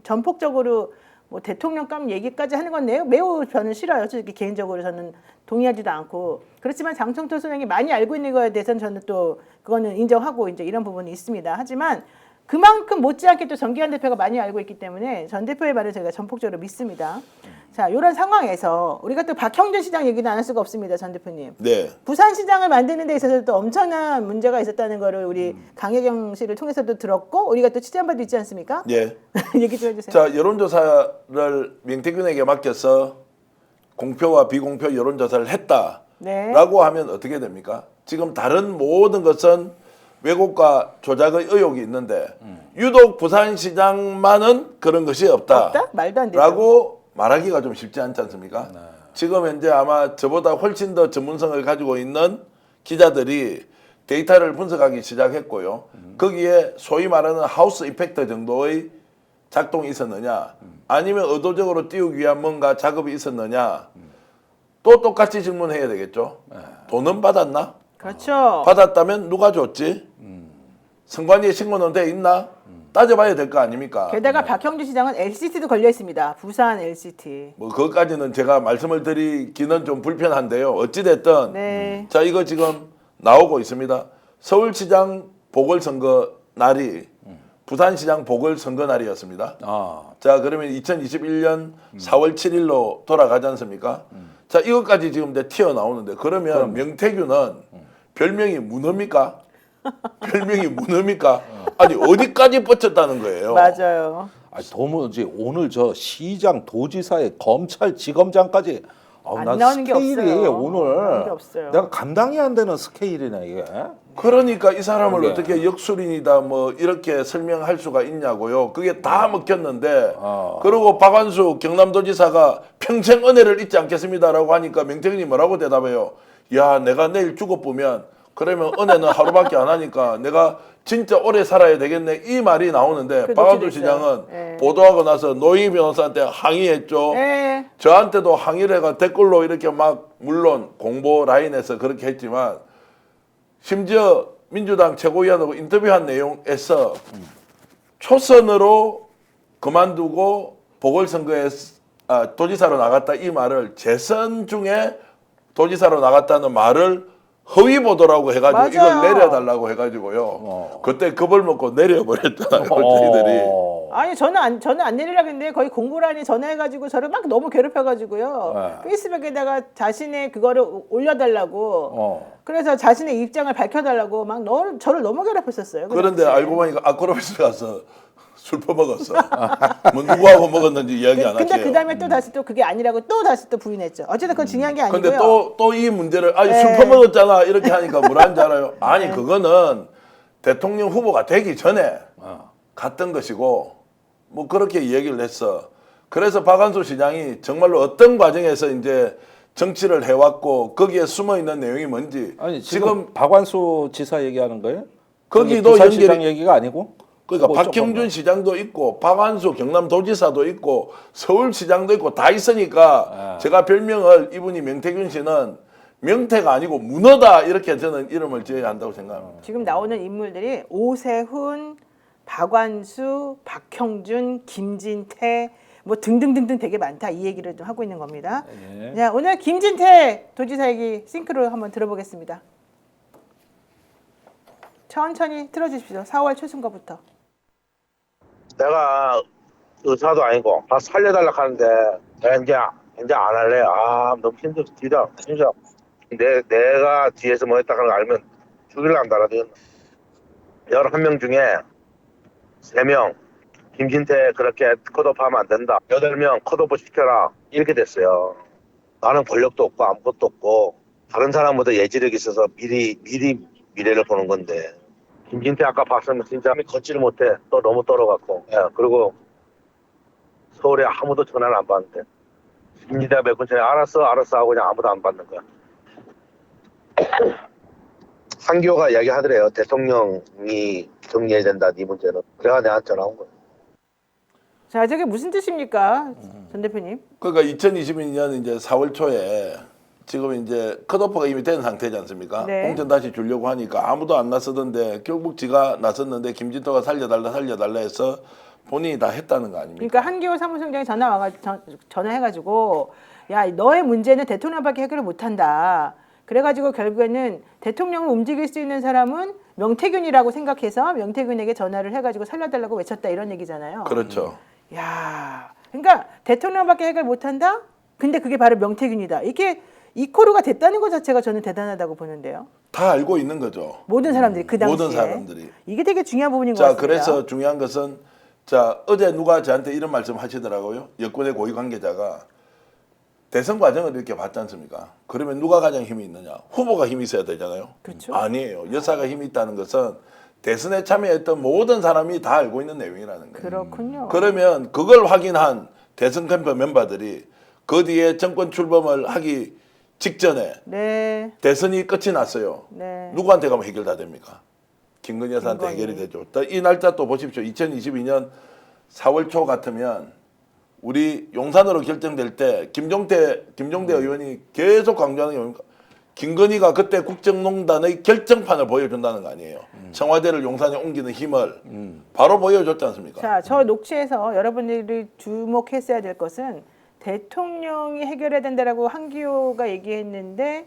전폭적으로 뭐 대통령감 얘기까지 하는 건 매우 저는 싫어요. 솔직히 개인적으로 저는 동의하지도 않고 그렇지만 장성철 소장이 많이 알고 있는 거에 대해서는 저는 또 그거는 인정하고 이제 이런 부분이 있습니다. 하지만 그만큼 못지않게 또 정기환 대표가 많이 알고 있기 때문에 전 대표의 말을 저희가 전폭적으로 믿습니다. 자, 이런 상황에서 우리가 또 박형준 시장 얘기는 안 할 수가 없습니다, 전 대표님. 네. 부산시장을 만드는 데 있어서 또 엄청난 문제가 있었다는 거를 우리 강혜경 씨를 통해서도 들었고 우리가 또 취재한 바도 있지 않습니까? 네. 얘기 좀 해주세요. 자, 여론조사를 명태균에게 맡겨서 공표와 비공표 여론조사를 했다라고 네. 하면 어떻게 됩니까? 지금 다른 모든 것은 왜곡과 조작의 의혹이 있는데 유독 부산시장만은 그런 것이 없다? 말도 안 되죠. 라고 말하기가 좀 쉽지 않지 않습니까? 지금 현재 아마 저보다 훨씬 더 전문성을 가지고 있는 기자들이 데이터를 분석하기 시작했고요. 거기에 소위 말하는 하우스 이펙터 정도의 작동이 있었느냐 아니면 의도적으로 띄우기 위한 뭔가 작업이 있었느냐 또 똑같이 질문해야 되겠죠. 돈은 받았나? 그렇죠. 받았다면 누가 줬지? 선관위에 신고는 돼 있나? 따져봐야 될 거 아닙니까? 게다가 박형준 시장은 LCT도 걸려 있습니다. 부산 LCT. 뭐 그것까지는 제가 말씀을 드리기는 좀 불편한데요. 어찌 됐든 네. 자 이거 지금 나오고 있습니다. 서울시장 보궐선거 날이 부산시장 보궐선거 날이었습니다. 자 그러면 2021년 4월 7일로 돌아가지 않습니까? 자 이것까지 지금 이제 튀어나오는데 그러면 명태균은 별명이 문어입니까? 별명이 문어입니까? 아니 어디까지 뻗쳤다는 거예요. 맞아요. 아니 도무지 오늘 저 시장, 도지사의 검찰, 지검장까지 안 난 나오는 게 스케일이 없어요. 오늘 나오는 게 없어요. 내가 감당이 안 되는 스케일이네 이게. 그러니까 이 사람을 그게. 어떻게 역술인이다 뭐 이렇게 설명할 수가 있냐고요. 그게 다 먹혔는데 그리고 박완수 경남도지사가 평생 은혜를 잊지 않겠습니다라고 하니까 명태균이 뭐라고 대답해요. 야, 내가 내일 죽어보면 그러면 은혜는 하루밖에 안 하니까 내가 진짜 오래 살아야 되겠네 이 말이 나오는데 그 박완수 녹취됐어요. 시장은 예. 보도하고 나서 노희 변호사한테 항의했죠. 예. 저한테도 항의를 해가 댓글로 이렇게 막 물론 공보 라인에서 그렇게 했지만 심지어 민주당 최고위원하고 인터뷰한 내용에서 초선으로 그만두고 보궐선거에 도지사로 나갔다 이 말을 재선 중에 도지사로 나갔다는 말을 허위 보도라고 해가지고 이걸 맞아요. 내려달라고 해가지고요. 그때 겁을 먹고 내려버렸잖아요. 저희들이. 아니 저는 안 내리려고 했는데 거의 공보란에 전화해가지고 저를 막 너무 괴롭혀가지고요. 페이스북에다가 자신의 그거를 올려달라고. 그래서 자신의 입장을 밝혀달라고 막 저를 너무 괴롭혔었어요. 그 그런데 당시에. 알고 보니까 아크로비스 가서 술 퍼먹었어. 뭐 누구하고 먹었는지 이야기 안 근데 할게요. 그 다음에 또 다시 또 그게 아니라고 또 다시 또 부인했죠. 어쨌든 그건 중요한 게 아니고요. 근데 또 이 문제를 아니 네. 술 퍼먹었잖아 이렇게 하니까 뭐라는지 알아요? 아니 그거는 대통령 후보가 되기 전에 갔던 것이고 뭐 그렇게 얘기를 했어. 그래서 박완수 시장이 정말로 어떤 과정에서 이제 정치를 해왔고 거기에 숨어 있는 내용이 뭔지 아니 지금 박완수 지사 얘기하는 거예요? 거기도 부산시장 연결이- 얘기가 아니고? 그러니까 뭐 박형준 조금만. 시장도 있고 박완수 경남도지사도 있고 서울시장도 있고 다 있으니까 제가 별명을 이분이 명태균 씨는 명태가 아니고 문어다 이렇게 저는 이름을 지어야 한다고 생각합니다. 지금 나오는 인물들이 오세훈, 박완수, 박형준, 김진태 뭐 등등등등 되게 많다 이 얘기를 좀 하고 있는 겁니다. 예. 자, 오늘 김진태 도지사 얘기 싱크로 한번 들어보겠습니다. 천천히 틀어주십시오. 4월 초순거부터. 내가 의사도 아니고 다 살려달라 하는데 내가 이제 안 할래. 아 너무 힘들어. 진짜 내가 뒤에서 뭐 했다 하는 거 알면 죽일라 한다라. 11명 중에 3명 김진태 그렇게 컷오프하면 안 된다. 8명 컷오프 시켜라. 이렇게 됐어요. 나는 권력도 없고 아무것도 없고 다른 사람보다 예지력이 있어서 미리 미래를 보는 건데 김진태 아까 봤으면 진짜 걷지를 못해. 또 너무 떨어갖고. 예, 그리고 서울에 아무도 전화를 안 받는데 김진태가 몇 분 전에 알았어 하고 그냥 아무도 안 받는 거야. 한교가 이야기하더래요. 대통령이 정리해야 된다. 네 문제는. 그래가 내한테 전화 온 거야. 자, 저게 무슨 뜻입니까, 전 대표님? 그러니까 2022년 이제 4월 초에 지금 이제 컷오프가 이미 된 상태지 않습니까? 네. 공천 다시 주려고 하니까 아무도 안 나서던데 결국 지가 나섰는데 김진태가 살려달라 해서 본인이 다 했다는 거 아닙니까? 그러니까 한기호 사무총장이 전화해가지고 야 너의 문제는 대통령밖에 해결을 못한다. 그래가지고 결국에는 대통령을 움직일 수 있는 사람은 명태균이라고 생각해서 명태균에게 전화를 해가지고 살려달라고 외쳤다 이런 얘기잖아요. 그렇죠. 야, 그러니까 대통령밖에 해결 못한다. 근데 그게 바로 명태균이다. 이게 이코르가 됐다는 것 자체가 저는 대단하다고 보는데요. 다 알고 있는 거죠. 모든 사람들이 그 당시에 모든 사람들이. 이게 되게 중요한 부분인 것 자, 같습니다. 그래서 중요한 것은 자 어제 누가 저한테 이런 말씀 하시더라고요. 여권의 고위 관계자가 대선 과정을 이렇게 봤지 않습니까? 그러면 누가 가장 힘이 있느냐? 후보가 힘이 있어야 되잖아요. 그렇죠. 아니에요. 여사가 힘이 있다는 것은 대선에 참여했던 모든 사람이 다 알고 있는 내용이라는 거예요. 그렇군요. 그러면 그걸 확인한 대선 캠프 멤버들이 그 뒤에 정권 출범을 하기 직전에 네, 대선이 끝이 났어요. 네. 누구한테 가면 해결 다 됩니까? 김건희 여사한테 김건희. 해결이 되죠. 또 이 날짜 또 보십시오. 2022년 4월 초 같으면 우리 용산으로 결정될 때 김종대 의원이 계속 강조하는 게 뭡니까? 김건희가 그때 국정농단의 결정판을 보여준다는 거 아니에요. 청와대를 용산에 옮기는 힘을 바로 보여줬지 않습니까? 자, 저 녹취에서 여러분들이 주목했어야 될 것은 대통령이 해결해야 된다라고 한기호가 얘기했는데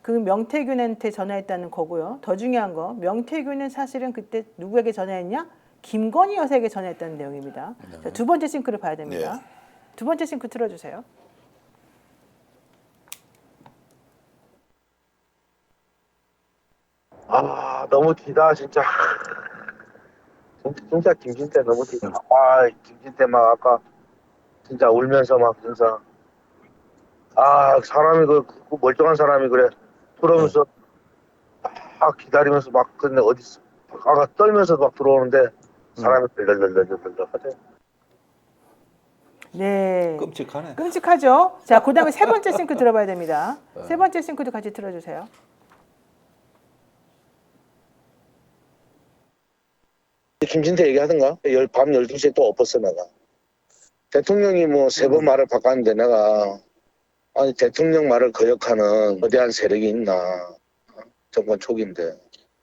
그 명태균한테 전화했다는 거고요. 더 중요한 거 명태균은 사실은 그때 누구에게 전화했냐? 김건희 여사에게 전화했다는 내용입니다. 자, 두 번째 싱크를 봐야 됩니다. 두 번째 싱크 틀어주세요. 아 너무 기다 진짜. 진짜 김진태 너무 기다. 아 김진태 막 아까 진짜 울면서 막 진짜 아 사람이 그 멀쩡한 사람이 그래 그러면서 막 기다리면서 막 근데 어디 아가 떨면서 막 들어오는데 사람이 덜덜덜덜덜 하대. 네. 끔찍하네. 끔찍하죠. 자, 그다음에 세 번째 싱크 들어봐야 됩니다. 세 번째 싱크도 같이 틀어주세요. 김진태 얘기하던가? 밤 12시에 또 엎었어 내가. 대통령이 뭐 세 번 말을 바꿨는데 내가 아니 대통령 말을 거역하는 거대한 세력이 있나. 정권 초기인데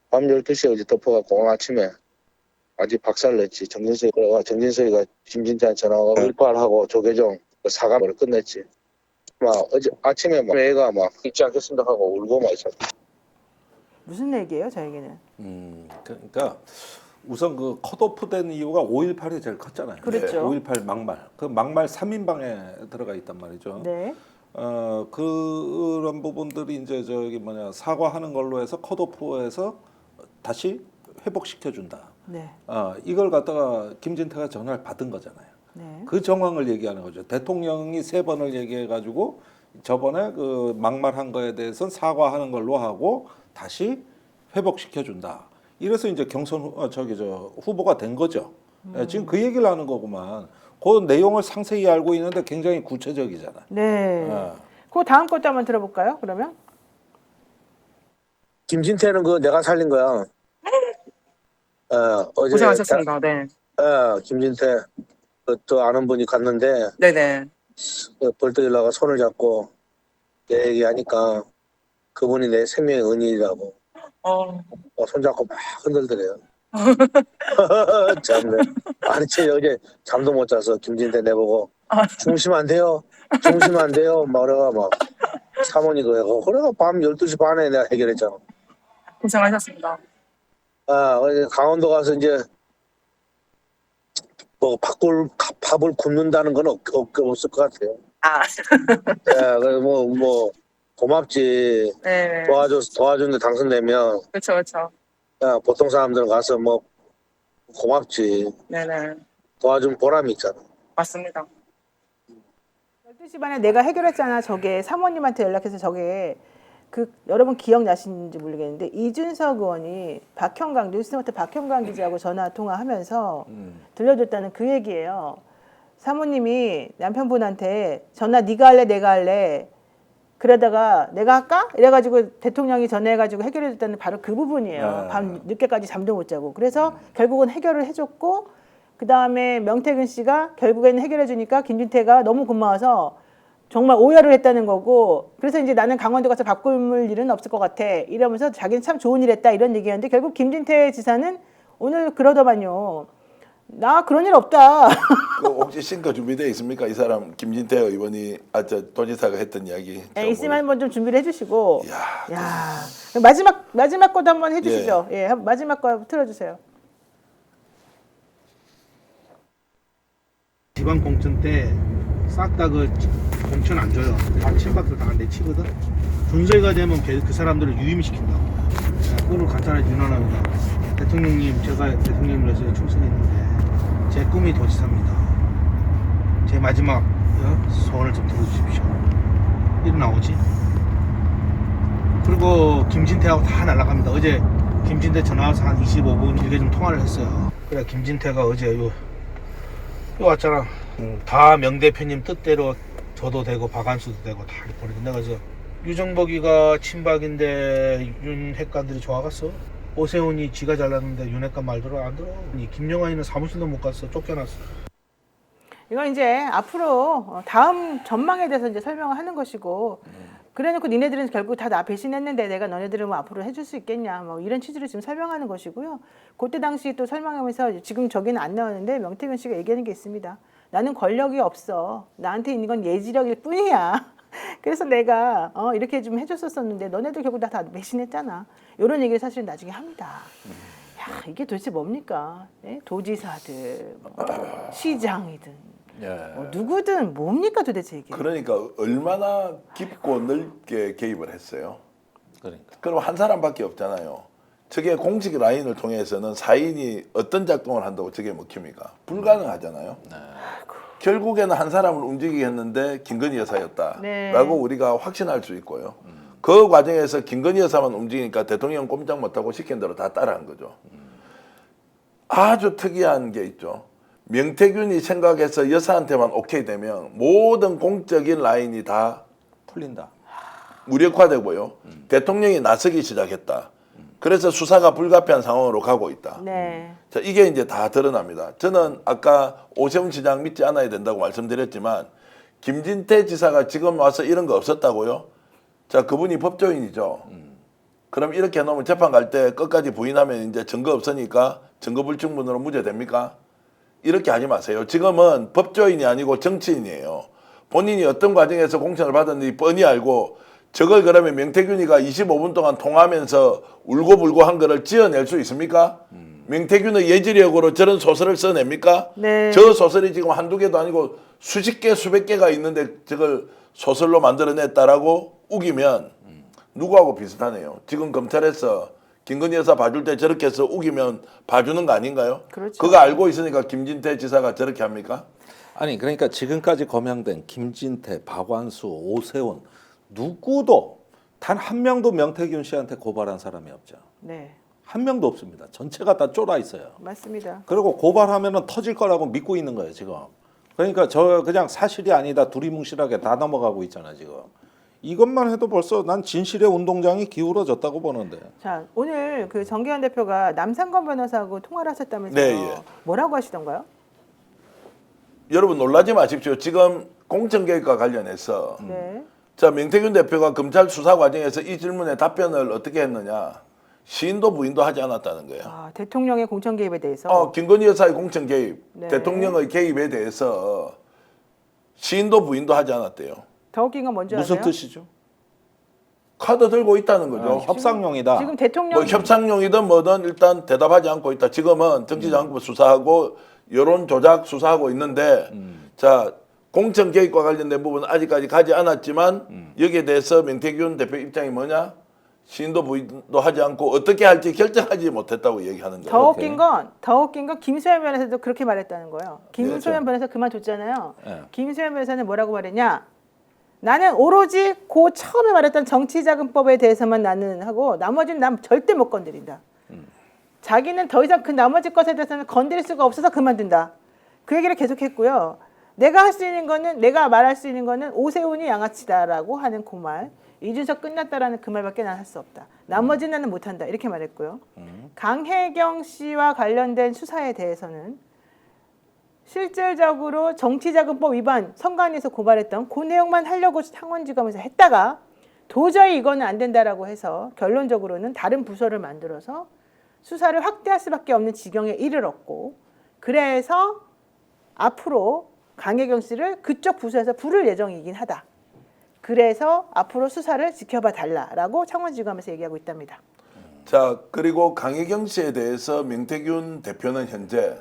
밤 12시에 어제 덮어갖고 오늘 아침에 아직 박살냈지. 정진석이가 김진태한테 전화하고 일발하고 조계종 사과를 끝냈지. 막 어제 아침에 막 애가 막 잊지 않겠습니다 하고 울고 막 있었어. 무슨 얘기예요, 저에게는? 그러니까 우선 그 컷오프된 이유가 5.18이 제일 컸잖아요. 그렇죠. 5.18 막말. 그 막말 3인방에 들어가 있단 말이죠. 네. 그런 부분들이 이제 저기 뭐냐 사과하는 걸로 해서 컷오프해서 다시 회복시켜 준다. 네. 이걸 갖다가 김진태가 전화를 받은 거잖아요. 네. 그 정황을 얘기하는 거죠. 대통령이 3번을 얘기해 가지고 저번에 그 막말한 거에 대해서는 사과하는 걸로 하고 다시 회복시켜 준다. 이래서 이제 경선 후보가 된 거죠. 지금 그 얘기를 하는 거구만. 그 내용을 상세히 알고 있는데 굉장히 구체적이잖아. 네. 그 다음 것도 한번 들어볼까요? 그러면? 김진태는 그 내가 살린 거야. 어제 고생하셨습니다. 네. 김진태 또 아는 분이 갔는데 네네. 벌떡 일어나가 손을 잡고 내 얘기하니까 그분이 내 생명의 은인이라고 손잡고 막 흔들더래요. 참네. 아니 쟤 어제 잠도 못 자서 김진태 내보고 주무시면 안 돼요. 주무시면 안 돼요. 막 그래가 막 사모님 그래가 밤 12시 반에 내가 해결했잖아. 고생하셨습니다. 어제 강원도 가서 이제 뭐 밥을 굽는다는 건 없을 것 같아요. 그래서 뭐 고맙지. 네. 도와주는데 당선되면 그렇죠. 보통 사람들은 가서 뭐 고맙지. 네네. 도와준 보람이 있잖아. 맞습니다. 12시 반에 내가 해결했잖아. 저게 사모님한테 연락해서 저게 여러분 기억나시는지 모르겠는데 이준석 의원이 뉴스마트 박형광 기자하고 전화 통화하면서 들려줬다는 그 얘기예요. 사모님이 남편분한테 전화 네가 할래 내가 할래 그러다가 내가 할까? 이래가지고 대통령이 전화해가지고 해결해줬다는 바로 그 부분이에요. 밤 늦게까지 잠도 못 자고. 그래서 결국은 해결을 해줬고 그 다음에 명태균 씨가 결국에는 해결해주니까 김진태가 너무 고마워서 정말 오열을 했다는 거고 그래서 이제 나는 강원도 가서 바꿀 일은 없을 것 같아 이러면서 자기는 참 좋은 일 했다 이런 얘기하는데 결국 김진태 지사는 오늘 그러더만요. 나 그런 일 없다. 그 혹시 싱크 준비되어 있습니까? 이 사람 김진태 의원이 도지사가 했던 이야기. 있으면 한번 좀 준비를 해주시고. 야, 야, 마지막 거도 한번 해주시죠. 예, 마지막 거 틀어주세요. 지방 공천 때 싹 다 그 공천 안 줘요. 다 친박들 다 내치거든. 준서이가 되면 그 사람들을 유임시킨다고. 그거를 간단하게 윤환합니다. 대통령님, 제가 대통령을 위해서 충성했는데 제 꿈이 도지사입니다. 제 마지막 소원을 좀 들어주십시오. 일어나오지. 그리고 김진태하고 다 날아갑니다. 어제 김진태 전화 와서 한 25분 길게 좀 통화를 했어요. 그래 김진태가 어제 요 왔잖아. 다 명 대표님 뜻대로 저도 되고 박한수도 되고 다 보내고 내가 그래서 유정복이가 친박인데 윤핵관들이 좋아갔어. 오세훈이 지가 잘났는데 윤핵관 말 들어 안 들어. 김영환이는 사무실도 못 갔어. 쫓겨났어. 이건 이제 앞으로 다음 전망에 대해서 이제 설명을 하는 것이고 그래놓고 니네들은 결국 다 나 배신했는데 내가 너네들은 뭐 앞으로 해줄 수 있겠냐 뭐 이런 취지로 지금 설명하는 것이고요. 그때 당시 또 설명하면서 지금 저기는 안 나오는데 명태균 씨가 얘기하는 게 있습니다. 나는 권력이 없어. 나한테 있는 건 예지력일 뿐이야. 그래서 내가 이렇게 좀 해줬었는데 너네들 결국 다 배신했잖아. 이런 얘기를 사실은 나중에 합니다. 야, 이게 도대체 뭡니까? 네? 도지사들, 시장이든 누구든 뭡니까 도대체 이게? 그러니까 얼마나 깊고 넓게 개입을 했어요. 그러니까. 그럼 한 사람밖에 없잖아요. 저게 공식 라인을 통해서는 4인이 어떤 작동을 한다고 저게 먹힙니까? 불가능하잖아요. 결국에는 한 사람을 움직이게 했는데 김건희 여사였다라고 네. 우리가 확신할 수 있고요. 그 과정에서 김건희 여사만 움직이니까 대통령 꼼짝 못하고 시킨 대로 다 따라한 거죠. 아주 특이한 게 있죠. 명태균이 생각해서 여사한테만 오케이 되면 모든 공적인 라인이 다 풀린다. 무력화되고요. 대통령이 나서기 시작했다. 그래서 수사가 불가피한 상황으로 가고 있다. 네. 자, 이게 이제 다 드러납니다. 저는 아까 오세훈 시장 믿지 않아야 된다고 말씀드렸지만 김진태 지사가 지금 와서 이런 거 없었다고요? 자, 그분이 법조인이죠. 그럼 이렇게 해놓으면 재판 갈 때 끝까지 부인하면 이제 증거 없으니까 증거 불충분으로 무죄 됩니까? 이렇게 하지 마세요. 지금은 법조인이 아니고 정치인이에요. 본인이 어떤 과정에서 공천을 받았는지 뻔히 알고 저걸 그러면 명태균이가 25분 동안 통화하면서 울고불고 한 거를 지어낼 수 있습니까? 명태균의 예지력으로 저런 소설을 써냅니까? 네. 저 소설이 지금 한두 개도 아니고 수십 개, 수백 개가 있는데 저걸 소설로 만들어냈다라고 우기면 누구하고 비슷하네요. 지금 검찰에서 김건희 여사 봐줄 때 저렇게 해서 우기면 봐주는 거 아닌가요? 그렇죠. 그거 알고 있으니까 김진태 지사가 저렇게 합니까? 아니 그러니까 지금까지 검양된 김진태, 박완수, 오세훈 누구도 단 한 명도 명태균 씨한테 고발한 사람이 없죠. 네. 한 명도 없습니다. 전체가 다 쫄아 있어요. 맞습니다. 그리고 고발하면은 터질 거라고 믿고 있는 거예요 지금. 그러니까 저 그냥 사실이 아니다 두리뭉실하게 다 넘어가고 있잖아요 지금. 이것만 해도 벌써 난 진실의 운동장이 기울어졌다고 보는데. 자, 오늘 그 정기현 대표가 남상건 변호사하고 통화를 하셨다면서요. 네, 예. 뭐라고 하시던가요? 여러분 놀라지 마십시오. 지금 공천개혁과 관련해서 네. 자, 명태균 대표가 검찰 수사 과정에서 이 질문에 답변을 어떻게 했느냐. 시인도 부인도 하지 않았다는 거예요. 아, 대통령의 공천 개입에 대해서. 김건희 여사의 공천 개입, 네. 대통령의 개입에 대해서 시인도 부인도 하지 않았대요. 더 웃긴 건 뭔지 무슨 아세요? 뜻이죠? 카드 들고 있다는 거죠. 협상용이다. 지금 대통령 뭐 협상용이든 뭐든 일단 대답하지 않고 있다. 지금은 정치자금법 수사하고 여론 조작 수사하고 있는데 자, 공천 개입과 관련된 부분은 아직까지 가지 않았지만 여기에 대해서 명태균 대표 입장이 뭐냐? 시인도 부인도 하지 않고 어떻게 할지 결정하지 못했다고 얘기하는 거예요. 더 웃긴 건 김소연 변호사도 그렇게 말했다는 거예요. 김소연 네, 변호사 그만뒀잖아요. 네. 김소연 변호사는 뭐라고 말했냐? 나는 오로지 그 처음에 말했던 정치자금법에 대해서만 나는 하고 나머지는 난 절대 못 건드린다. 자기는 더 이상 그 나머지 것에 대해서는 건드릴 수가 없어서 그만둔다. 그 얘기를 계속했고요. 내가 할 수 있는 거는 내가 말할 수 있는 거는 오세훈이 양아치다라고 하는 그 말. 이준석 끝났다라는 그 말밖에 난 할 수 없다. 나머지는 나는 못한다. 이렇게 말했고요. 강혜경 씨와 관련된 수사에 대해서는 실질적으로 정치자금법 위반 선관위에서 고발했던 그 내용만 하려고 창원지검에서 했다가 도저히 이거는 안 된다라고 해서 결론적으로는 다른 부서를 만들어서 수사를 확대할 수밖에 없는 지경에 이르렀고 그래서 앞으로 강혜경 씨를 그쪽 부서에서 부를 예정이긴 하다. 그래서 앞으로 수사를 지켜봐 달라라고 창원지검에서 얘기하고 있답니다. 자, 그리고 강혜경 씨에 대해서 명태균 대표는 현재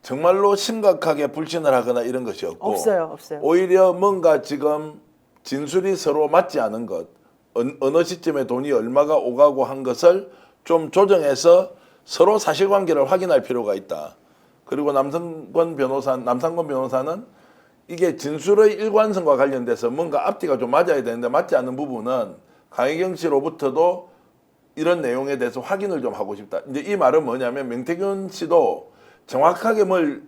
정말로 심각하게 불신을 하거나 이런 것이 없고 없어요. 오히려 뭔가 지금 진술이 서로 맞지 않은 것, 어느 시점에 돈이 얼마가 오가고 한 것을 좀 조정해서 서로 사실관계를 확인할 필요가 있다. 그리고 남상권 변호사는 이게 진술의 일관성과 관련돼서 뭔가 앞뒤가 좀 맞아야 되는데 맞지 않는 부분은 강혜경 씨로부터도 이런 내용에 대해서 확인을 좀 하고 싶다. 이제 이 말은 뭐냐면 명태균 씨도 정확하게 뭘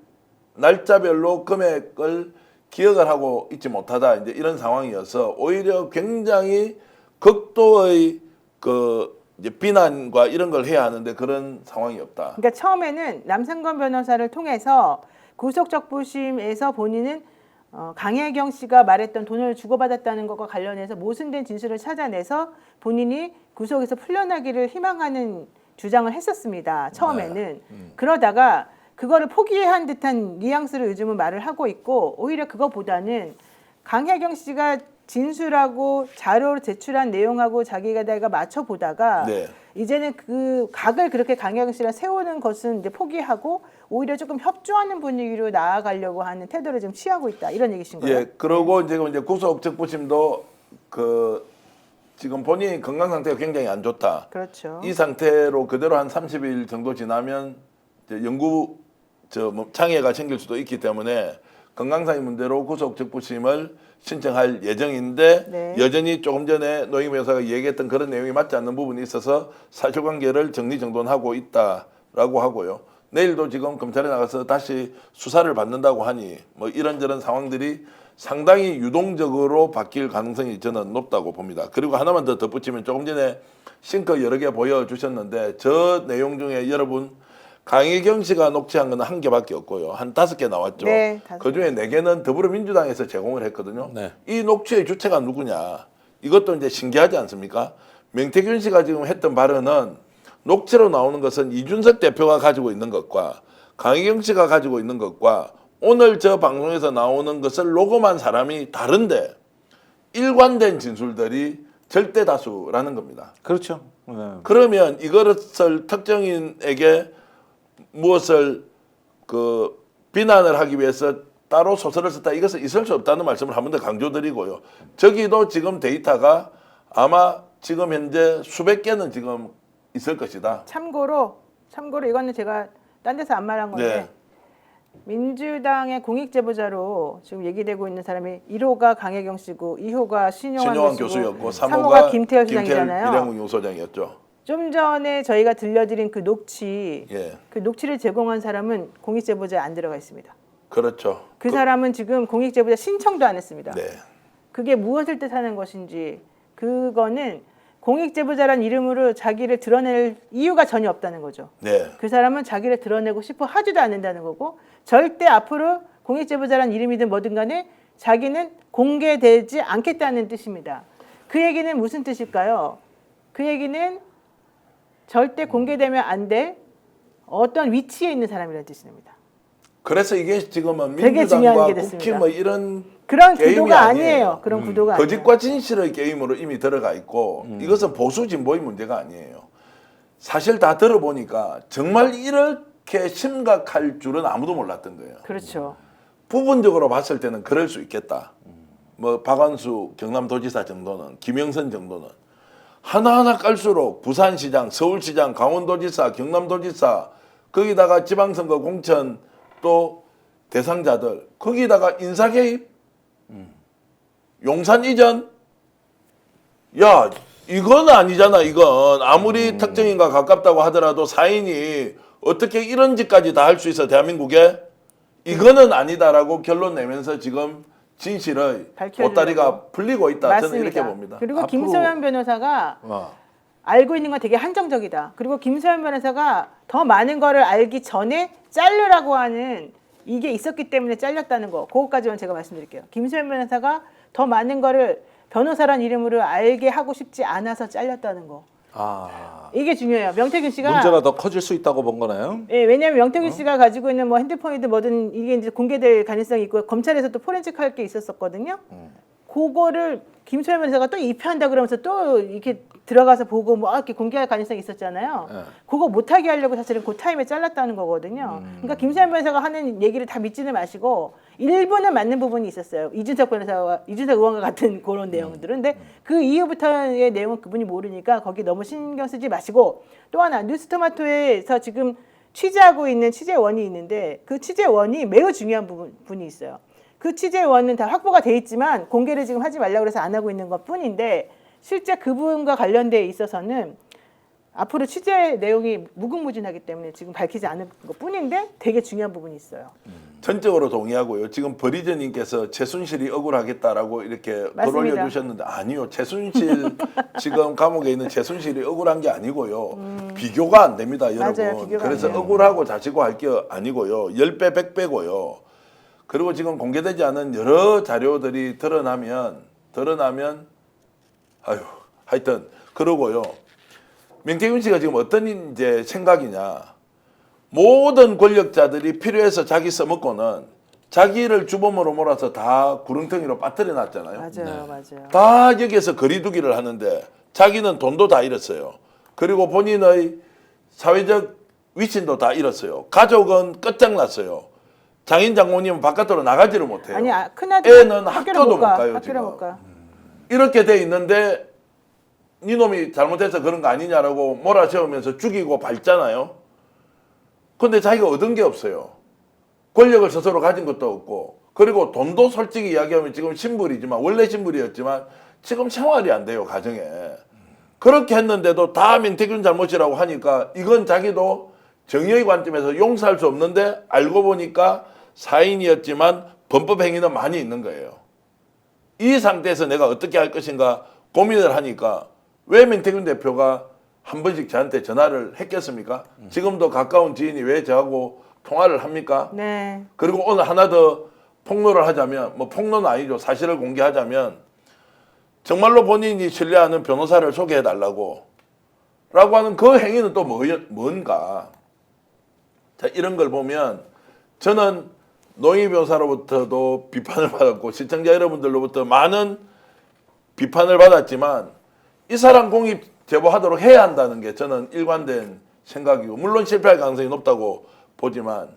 날짜별로 금액을 기억을 하고 있지 못하다. 이제 이런 상황이어서 오히려 굉장히 극도의 그 이제 비난과 이런 걸 해야 하는데 그런 상황이 없다. 그러니까 처음에는 남상건 변호사를 통해서 구속적부심에서 본인은 강혜경 씨가 말했던 돈을 주고받았다는 것과 관련해서 모순된 진술을 찾아내서 본인이 구속에서 풀려나기를 희망하는 주장을 했었습니다. 처음에는. 그러다가 그거를 포기한 듯한 뉘앙스로 요즘은 말을 하고 있고 오히려 그거보다는 강혜경 씨가 진술하고 자료로 제출한 내용하고 자기가 내가 맞춰보다가 네. 이제는 그 각을 그렇게 강혜경 씨랑 세우는 것은 이제 포기하고 오히려 조금 협조하는 분위기로 나아가려고 하는 태도를 지금 취하고 있다 이런 얘기신 거예요? 예, 그러고 이제 구속적부심도 그 지금 본인이 건강 상태가 굉장히 안 좋다. 그렇죠. 이 상태로 그대로 한 30일 정도 지나면 이제 영구 장애가 생길 수도 있기 때문에 건강상의 문제로 구속 적부심을 신청할 예정인데 네. 여전히 조금 전에 노영희 변호사가 얘기했던 그런 내용이 맞지 않는 부분이 있어서 사실관계를 정리정돈하고 있다라고 하고요. 내일도 지금 검찰에 나가서 다시 수사를 받는다고 하니 뭐 이런저런 상황들이 상당히 유동적으로 바뀔 가능성이 저는 높다고 봅니다. 그리고 하나만 더 덧붙이면 조금 전에 싱크 여러 개 보여주셨는데 저 내용 중에 여러분 강혜경 씨가 녹취한 건 한 개밖에 없고요. 한 5개 나왔죠. 네, 5개. 그중에 4개는 더불어민주당에서 제공을 했거든요. 네. 이 녹취의 주체가 누구냐. 이것도 이제 신기하지 않습니까? 명태균 씨가 지금 했던 발언은 녹취로 나오는 것은 이준석 대표가 가지고 있는 것과 강혜경 씨가 가지고 있는 것과 오늘 저 방송에서 나오는 것을 녹음한 사람이 다른데 일관된 진술들이 절대 다수라는 겁니다. 그렇죠. 네. 그러면 이것을 특정인에게 무엇을 그 비난을 하기 위해서 따로 소설을 썼다 이것은 있을 수 없다는 말씀을 한 번 더 강조드리고요. 저기도 지금 데이터가 아마 지금 현재 수백 개는 지금 있을 것이다. 참고로 이거는 제가 딴 데서 안 말한 건데 네. 민주당의 공익제보자로 지금 얘기되고 있는 사람이 1호가 강혜경 씨고 2호가 신용환 신용환 교수고 교수였고 3호가 김태열 시장이잖아요. 일행운용 소장이었죠. 좀 전에 저희가 들려드린 그 녹취, 예, 그 녹취를 제공한 사람은 공익제보자에 안 들어가 있습니다. 그렇죠. 그 사람은 지금 공익제보자 신청도 안 했습니다. 네, 그게 무엇을 뜻하는 것인지 그거는 공익제보자란 이름으로 자기를 드러낼 이유가 전혀 없다는 거죠. 네, 그 사람은 자기를 드러내고 싶어 하지도 않는다는 거고 절대 앞으로 공익제보자란 이름이든 뭐든 간에 자기는 공개되지 않겠다는 뜻입니다. 그 얘기는 무슨 뜻일까요? 그 얘기는 절대 공개되면 안 될 어떤 위치에 있는 사람이라는 뜻입니다. 그래서 이게 지금은 되게 중요한 민주당과 게 됐습니다. 국힘 뭐 이런 그런 게임이 구도가 아니에요. 아니에요. 그런 구도가 아니에요. 거짓과 진실의 게임으로 이미 들어가 있고 이것은 보수 진보의 문제가 아니에요. 사실 다 들어보니까 정말 이렇게 심각할 줄은 아무도 몰랐던 거예요. 그렇죠. 부분적으로 봤을 때는 그럴 수 있겠다. 뭐 박완수 경남도지사 정도는 김영선 정도는 하나하나 깔수록 부산시장, 서울시장, 강원도지사, 경남도지사 거기다가 지방선거 공천 또 대상자들 거기다가 인사 개입 용산 이전 야 이건 아니잖아. 이건 아무리 특정인과 가깝다고 하더라도 사인이 어떻게 이런 짓까지 다 할 수 있어 대한민국에 이거는 아니다라고 결론 내면서 지금 진실의 밝혀주려고. 보따리가 풀리고 있다. 맞습니다. 저는 이렇게 봅니다. 그리고 앞으로- 김소연 변호사가 알고 있는 건 되게 한정적이다. 그리고 김소연 변호사가 더 많은 거를 알기 전에 자르라고 하는 이게 있었기 때문에 잘렸다는 거. 그것까지만 제가 말씀드릴게요. 김소연 변호사가 더 많은 거를 변호사란 이름으로 알게 하고 싶지 않아서 잘렸다는 거. 이게 중요해요. 명태균 씨가 문제가 더 커질 수 있다고 본 거네요. 예, 왜냐하면 명태균 씨가 가지고 있는 뭐 핸드폰이든 뭐든 이게 이제 공개될 가능성이 있고 검찰에서 또 포렌식 할 게 있었었거든요. 그거를 김소연 변호사가 또 입회한다 그러면서 또 이렇게 들어가서 보고 뭐 이렇게 공개할 가능성이 있었잖아요. 네. 그거 못하게 하려고 사실은 그 타임에 잘랐다는 거거든요. 그러니까 김소연 변호사가 하는 얘기를 다 믿지는 마시고 일부는 맞는 부분이 있었어요. 이준석 의원과 같은 그런 내용들은. 근데 그 이후부터의 내용은 그분이 모르니까 거기 너무 신경 쓰지 마시고 또 하나 뉴스토마토에서 지금 취재하고 있는 취재원이 있는데 그 취재원이 매우 중요한 부분이 있어요. 그 취재원은 다 확보가 돼 있지만 공개를 지금 하지 말라고 해서 안 하고 있는 것 뿐인데 실제 그분과 관련돼 있어서는 앞으로 취재 내용이 무궁무진하기 때문에 지금 밝히지 않은 것 뿐인데 되게 중요한 부분이 있어요. 전적으로 동의하고요. 지금 버리저님께서 최순실이 억울하겠다라고 이렇게 맞습니다. 돌려 주셨는데 아니요. 최순실 지금 감옥에 있는 최순실이 억울한 게 아니고요. 비교가 안 됩니다, 여러분. 맞아요. 비교가 그래서 안 돼요. 억울하고 자시고 할 게 아니고요. 10배, 100배고요. 그리고 지금 공개되지 않은 여러 자료들이 드러나면 아유, 하여튼 그러고요. 명태균 씨가 지금 어떤 이제 생각이냐. 모든 권력자들이 필요해서 자기 써먹고는 자기를 주범으로 몰아서 다 구렁텅이로 빠뜨려 놨잖아요. 맞아요. 다 여기에서 거리두기를 하는데 자기는 돈도 다 잃었어요. 그리고 본인의 사회적 위신도 다 잃었어요. 가족은 끝장났어요. 장인 장모님은 바깥으로 나가지를 못해요. 아니 큰아들 애는 학교도 못 가요. 학교를 지금. 못 가. 이렇게 돼 있는데 니놈이 잘못해서 그런 거 아니냐라고 몰아세우면서 죽이고 밟잖아요. 근데 자기가 얻은 게 없어요. 권력을 스스로 가진 것도 없고 그리고 돈도 솔직히 이야기하면 지금 신불이지만 원래 신불이었지만 지금 생활이 안 돼요 가정에. 그렇게 했는데도 다 명태균 잘못이라고 하니까 이건 자기도 정의의 관점에서 용서할 수 없는데 알고 보니까 사인이었지만 범법 행위는 많이 있는 거예요. 이 상태에서 내가 어떻게 할 것인가 고민을 하니까 왜 명태균 대표가 한 번씩 저한테 전화를 했겠습니까? 지금도 가까운 지인이 왜 저하고 통화를 합니까? 네. 그리고 오늘 하나 더 폭로를 하자면, 뭐 폭로는 아니죠. 사실을 공개하자면 정말로 본인이 신뢰하는 변호사를 소개해달라고 라고 하는 그 행위는 또 뭔가. 자, 이런 걸 보면 저는 노희 변호사로부터도 비판을 받았고 시청자 여러분들로부터 많은 비판을 받았지만 이 사람 공익 제보하도록 해야 한다는 게 저는 일관된 생각이고, 물론 실패할 가능성이 높다고 보지만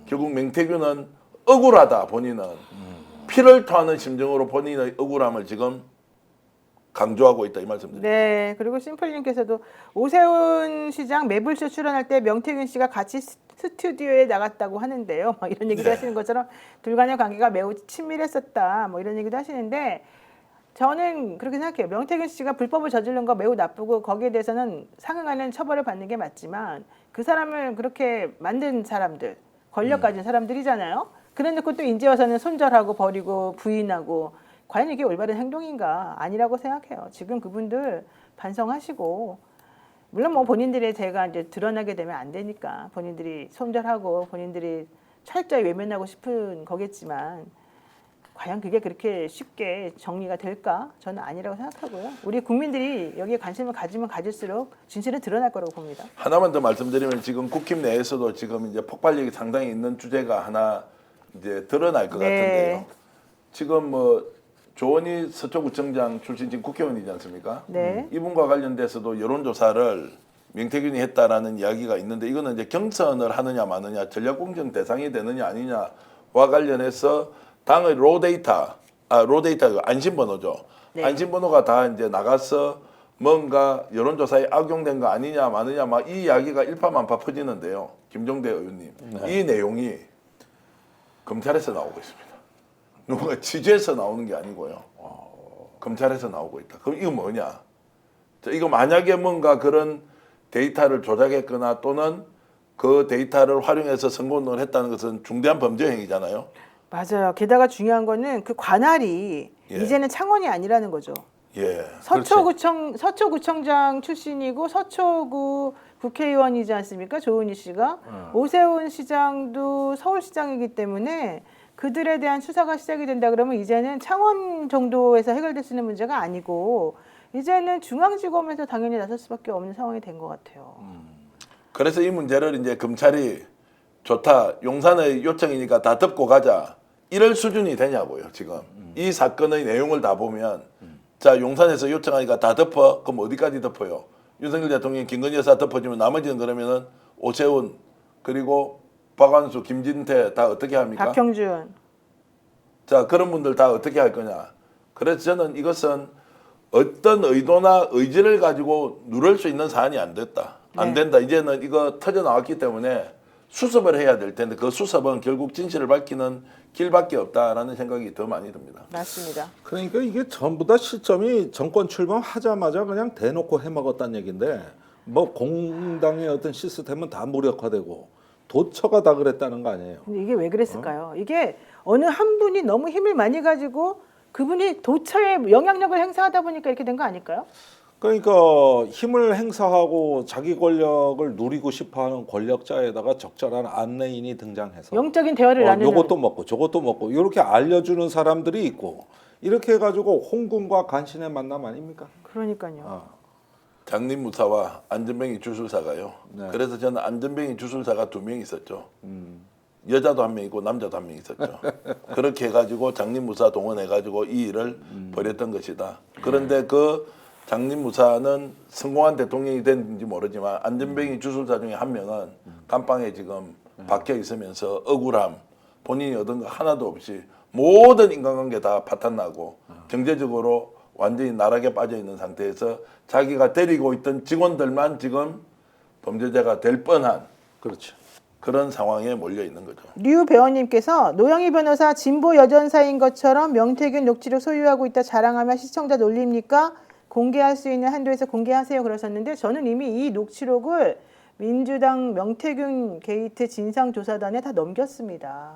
결국 명태균은 억울하다. 본인은 피를 토하는 심정으로 본인의 억울함을 지금 강조하고 있다 이 말씀드립니다. 네. 그리고 심플님께서도 오세훈 시장 매불쇼 출연할 때 명태균 씨가 같이 스튜디오에 나갔다고 하는데요. 뭐 이런 얘기도 네. 하시는 것처럼 둘 간의 관계가 매우 친밀했었다. 뭐 이런 얘기도 하시는데 저는 그렇게 생각해요. 명태균 씨가 불법을 저지른 거 매우 나쁘고 거기에 대해서는 상응하는 처벌을 받는 게 맞지만 그 사람을 그렇게 만든 사람들, 권력 가진 사람들이잖아요. 그래놓고 또 이제 와서는 손절하고 버리고 부인하고 과연 이게 올바른 행동인가? 아니라고 생각해요. 지금 그분들 반성하시고 물론 뭐 본인들의 죄가 이제 드러나게 되면 안 되니까 본인들이 손절하고 본인들이 철저히 외면하고 싶은 거겠지만 과연 그게 그렇게 쉽게 정리가 될까? 저는 아니라고 생각하고요. 우리 국민들이 여기에 관심을 가지면 가질수록 진실은 드러날 거라고 봅니다. 하나만 더 말씀드리면 지금 국힘 내에서도 지금 이제 폭발력이 상당히 있는 주제가 하나 이제 드러날 것 네. 같은데요. 지금 뭐 조원희 서초구청장 출신 지금 국회의원이지 않습니까? 네. 이분과 관련돼서도 여론조사를 명태균이 했다라는 이야기가 있는데 이거는 이제 경선을 하느냐 마느냐 전략공천 대상이 되느냐 아니냐와 관련해서 당의 로데이터 안심번호죠. 네. 안심번호가 다 이제 나가서 뭔가 여론조사에 악용된 거 아니냐 마느냐 막 이 이야기가 일파만파 퍼지는데요. 김종대 의원님, 이 내용이 검찰에서 나오고 있습니다. 누가 취재해서 나오는 게 아니고요. 검찰에서 나오고 있다. 그럼 이거 뭐냐? 자, 이거 만약에 뭔가 그런 데이터를 조작했거나 또는 그 데이터를 활용해서 선거운동을 했다는 것은 중대한 범죄 행위잖아요. 맞아요. 게다가 중요한 거는 그 관할이 예. 이제는 창원이 아니라는 거죠. 예. 서초구청장 출신이고 서초구 국회의원이지 않습니까? 조은희 씨가. 오세훈 시장도 서울시장이기 때문에 그들에 대한 수사가 시작이 된다 그러면 이제는 창원 정도에서 해결될 수 있는 문제가 아니고 이제는 중앙지검에서 당연히 나설 수밖에 없는 상황이 된 것 같아요. 그래서 이 문제를 이제 검찰이 좋다. 용산의 요청이니까 다 덮고 가자. 이럴 수준이 되냐고요, 지금. 이 사건의 내용을 다 보면 자, 용산에서 요청하니까 다 덮어. 그럼 어디까지 덮어요? 윤석열 대통령이 김건희 여사 덮어주면 나머지는 그러면은 오세훈 그리고 박완수, 김진태 다 어떻게 합니까? 박형준. 자, 그런 분들 다 어떻게 할 거냐. 그래서 저는 이것은 어떤 의도나 의지를 가지고 누를 수 있는 사안이 안 됐다. 안 네. 된다. 이제는 이거 터져 나왔기 때문에 수습을 해야 될 텐데 그 수습은 결국 진실을 밝히는 길밖에 없다라는 생각이 더 많이 듭니다. 맞습니다. 그러니까 이게 전부 다 시점이 정권 출범하자마자 그냥 대놓고 해먹었다는 얘기인데 뭐 공당의 어떤 시스템은 다 무력화되고 도처가 다 그랬다는 거 아니에요. 근데 이게 왜 그랬을까요? 이게 어느 한 분이 너무 힘을 많이 가지고 그분이 도처에 영향력을 행사하다 보니까 이렇게 된 거 아닐까요? 그러니까 힘을 행사하고 자기 권력을 누리고 싶어하는 권력자에다가 적절한 안내인이 등장해서 영적인 대화를 나누는. 요것도 먹고 저것도 먹고 이렇게 알려주는 사람들이 있고 이렇게 해가지고 홍군과 간신의 만남 아닙니까? 그러니까요. 장립무사와 안전뱅이 주술사가요. 네. 그래서 저는 안전뱅이 주술사가 2명 있었죠. 여자도 1명 있고 남자도 1명 있었죠. 그렇게 해가지고 장립무사 동원해가지고 이 일을 벌였던 것이다. 그런데 그 장립무사는 성공한 대통령이 됐는지 모르지만 안전뱅이 주술사 중에 1명은 감방에 지금 박혀 있으면서 억울함, 본인이 얻은 거 하나도 없이 모든 인간관계 다 파탄나고 경제적으로 완전히 나락에 빠져 있는 상태에서 자기가 데리고 있던 직원들만 지금 범죄자가 될 뻔한 그렇죠. 그런 상황에 몰려 있는 거죠. 류 배원님께서 노영희 변호사 진보 여전사인 것처럼 명태균 녹취록 소유하고 있다 자랑하며 시청자 놀립니까? 공개할 수 있는 한도에서 공개하세요 그러셨는데 저는 이미 이 녹취록을 민주당 명태균 게이트 진상조사단에 다 넘겼습니다.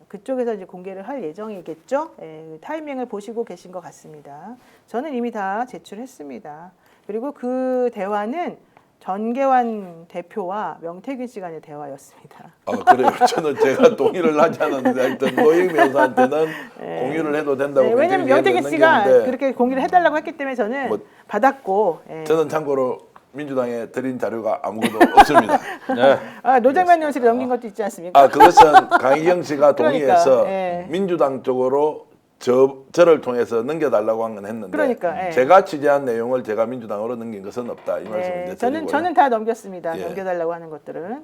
그쪽에서 이제 공개를 할 예정이겠죠. 예, 타이밍을 보시고 계신 것 같습니다. 저는 이미 다 제출했습니다. 그리고 그 대화는 전계환 대표와 명태균 씨 간의 대화였습니다. 그래요. 저는 제가 동의를 하지 않았는데 하여튼 노영희 변호사한테는 공유를 해도 된다고 네, 왜냐하면 명태균 씨가 그렇게 공유를 해달라고 했기 때문에 저는 뭐, 받았고 예. 저는 참고로 민주당에 드린 자료가 아무것도 없습니다. 네. 노정면 의원실에 넘긴 것도 있지 않습니까? 그것은 강희경 씨가 동의해서 그러니까, 예. 민주당 쪽으로 저를 통해서 넘겨달라고 한 건 했는데 그러니까, 예. 제가 취재한 내용을 제가 민주당으로 넘긴 것은 없다 이 말씀을 이제 드리고요. 저는 다 넘겼습니다. 예. 넘겨달라고 하는 것들은.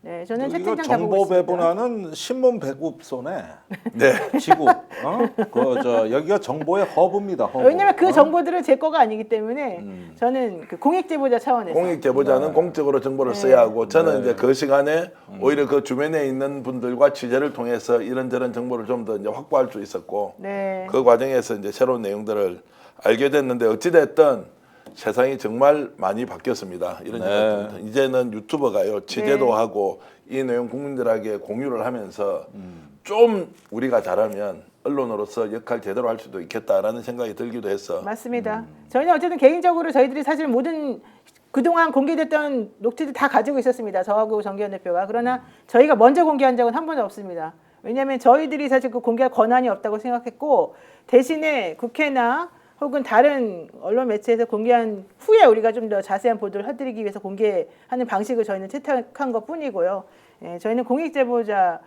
네, 저는 이거 채팅창 다 보고 정보 있습니다. 배분하는 신문 배급소네. 네. 지구. 여기가 정보의 허브입니다. 허브. 왜냐하면 그 정보들은 제 거가 아니기 때문에 저는 그 공익제보자 차원에서 공익 제보자는 공적으로 정보를 써야 하고 저는 이제 그 시간에 오히려 그 주변에 있는 분들과 취재를 통해서 이런저런 정보를 좀 더 이제 확보할 수 있었고 네. 그 과정에서 이제 새로운 내용들을 알게 됐는데 어찌됐든 세상이 정말 많이 바뀌었습니다. 이런 생각이 듭니다. 이제는 유튜버가요 취재도 네. 하고 이 내용 국민들에게 공유를 하면서 좀 우리가 잘하면 언론으로서 역할 제대로 할 수도 있겠다라는 생각이 들기도 했어. 맞습니다. 저희는 어쨌든 개인적으로 저희들이 사실 모든 그동안 공개됐던 녹취들 다 가지고 있었습니다. 저하고 정기현 대표가. 그러나 저희가 먼저 공개한 적은 한 번도 없습니다. 왜냐하면 저희들이 사실 그 공개할 권한이 없다고 생각했고 대신에 국회나 혹은 다른 언론 매체에서 공개한 후에 우리가 좀 더 자세한 보도를 해드리기 위해서 공개하는 방식을 저희는 채택한 것뿐이고요. 예, 저희는 공익제보자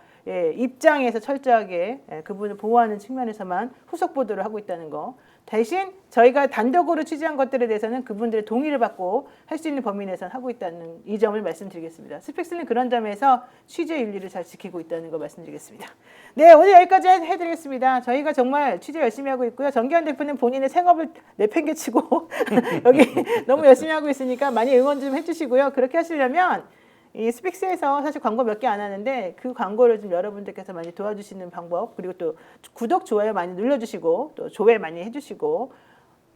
입장에서 철저하게 그분을 보호하는 측면에서만 후속 보도를 하고 있다는 거. 대신 저희가 단독으로 취재한 것들에 대해서는 그분들의 동의를 받고 할 수 있는 범위 내에서 하고 있다는 이 점을 말씀드리겠습니다. 스픽스는 그런 점에서 취재 윤리를 잘 지키고 있다는 거 말씀드리겠습니다. 네, 오늘 여기까지 해드리겠습니다. 저희가 정말 취재 열심히 하고 있고요. 정기현 대표는 본인의 생업을 내팽개치고 여기 너무 열심히 하고 있으니까 많이 응원 좀 해주시고요. 그렇게 하시려면 이 스픽스에서 사실 광고 몇 개 안 하는데 그 광고를 좀 여러분들께서 많이 도와주시는 방법 그리고 또 구독, 좋아요 많이 눌러주시고 또 조회 많이 해주시고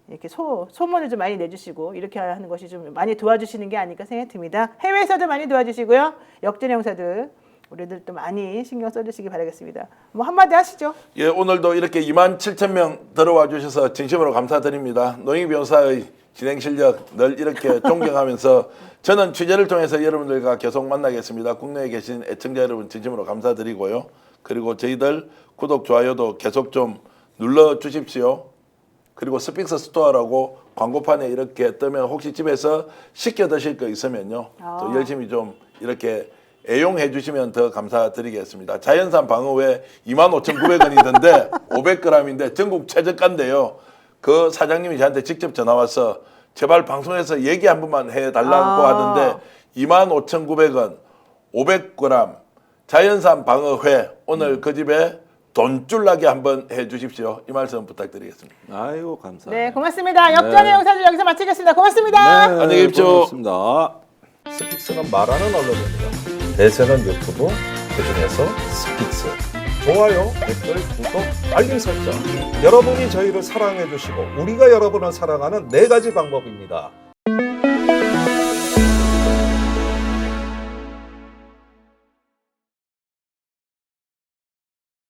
이렇게 소문을 좀 많이 내주시고 이렇게 하는 것이 좀 많이 도와주시는 게 아닐까 생각이 듭니다. 해외에서도 많이 도와주시고요. 역전 형사들 우리들 또 많이 신경 써주시기 바라겠습니다. 뭐 한마디 하시죠. 예, 오늘도 이렇게 27,000명 들어와 주셔서 진심으로 감사드립니다. 노영희 변호사의 진행 실력 늘 이렇게 존경하면서 저는 취재를 통해서 여러분들과 계속 만나겠습니다. 국내에 계신 애청자 여러분 진심으로 감사드리고요. 그리고 저희들 구독, 좋아요도 계속 좀 눌러주십시오. 그리고 스픽스 스토어라고 광고판에 이렇게 뜨면 혹시 집에서 시켜 드실 거 있으면요. 또 열심히 좀 이렇게 애용해 주시면 더 감사드리겠습니다. 자연산 방어회 25,900원이던데 500g인데 전국 최저가인데요. 그 사장님이 저한테 직접 전화 와서 제발 방송에서 얘기 한 번만 해달라고 하던데 25,900원 500g 자연산 방어회 오늘 그 집에 돈줄 나게 한번 해주십시오. 이 말씀 부탁드리겠습니다. 아이고 감사합니다. 네, 고맙습니다. 역전의 영상을 여기서 마치겠습니다. 고맙습니다. 네, 안녕히 계십시오. 고맙습니다. 스픽스는 말하는 언론입니다. 대세는 유튜브, 그중에서 스픽스. 좋아요, 댓글, 구독, 알림 설정. 여러분이 저희를 사랑해 주시고 우리가 여러분을 사랑하는 4가지 방법입니다.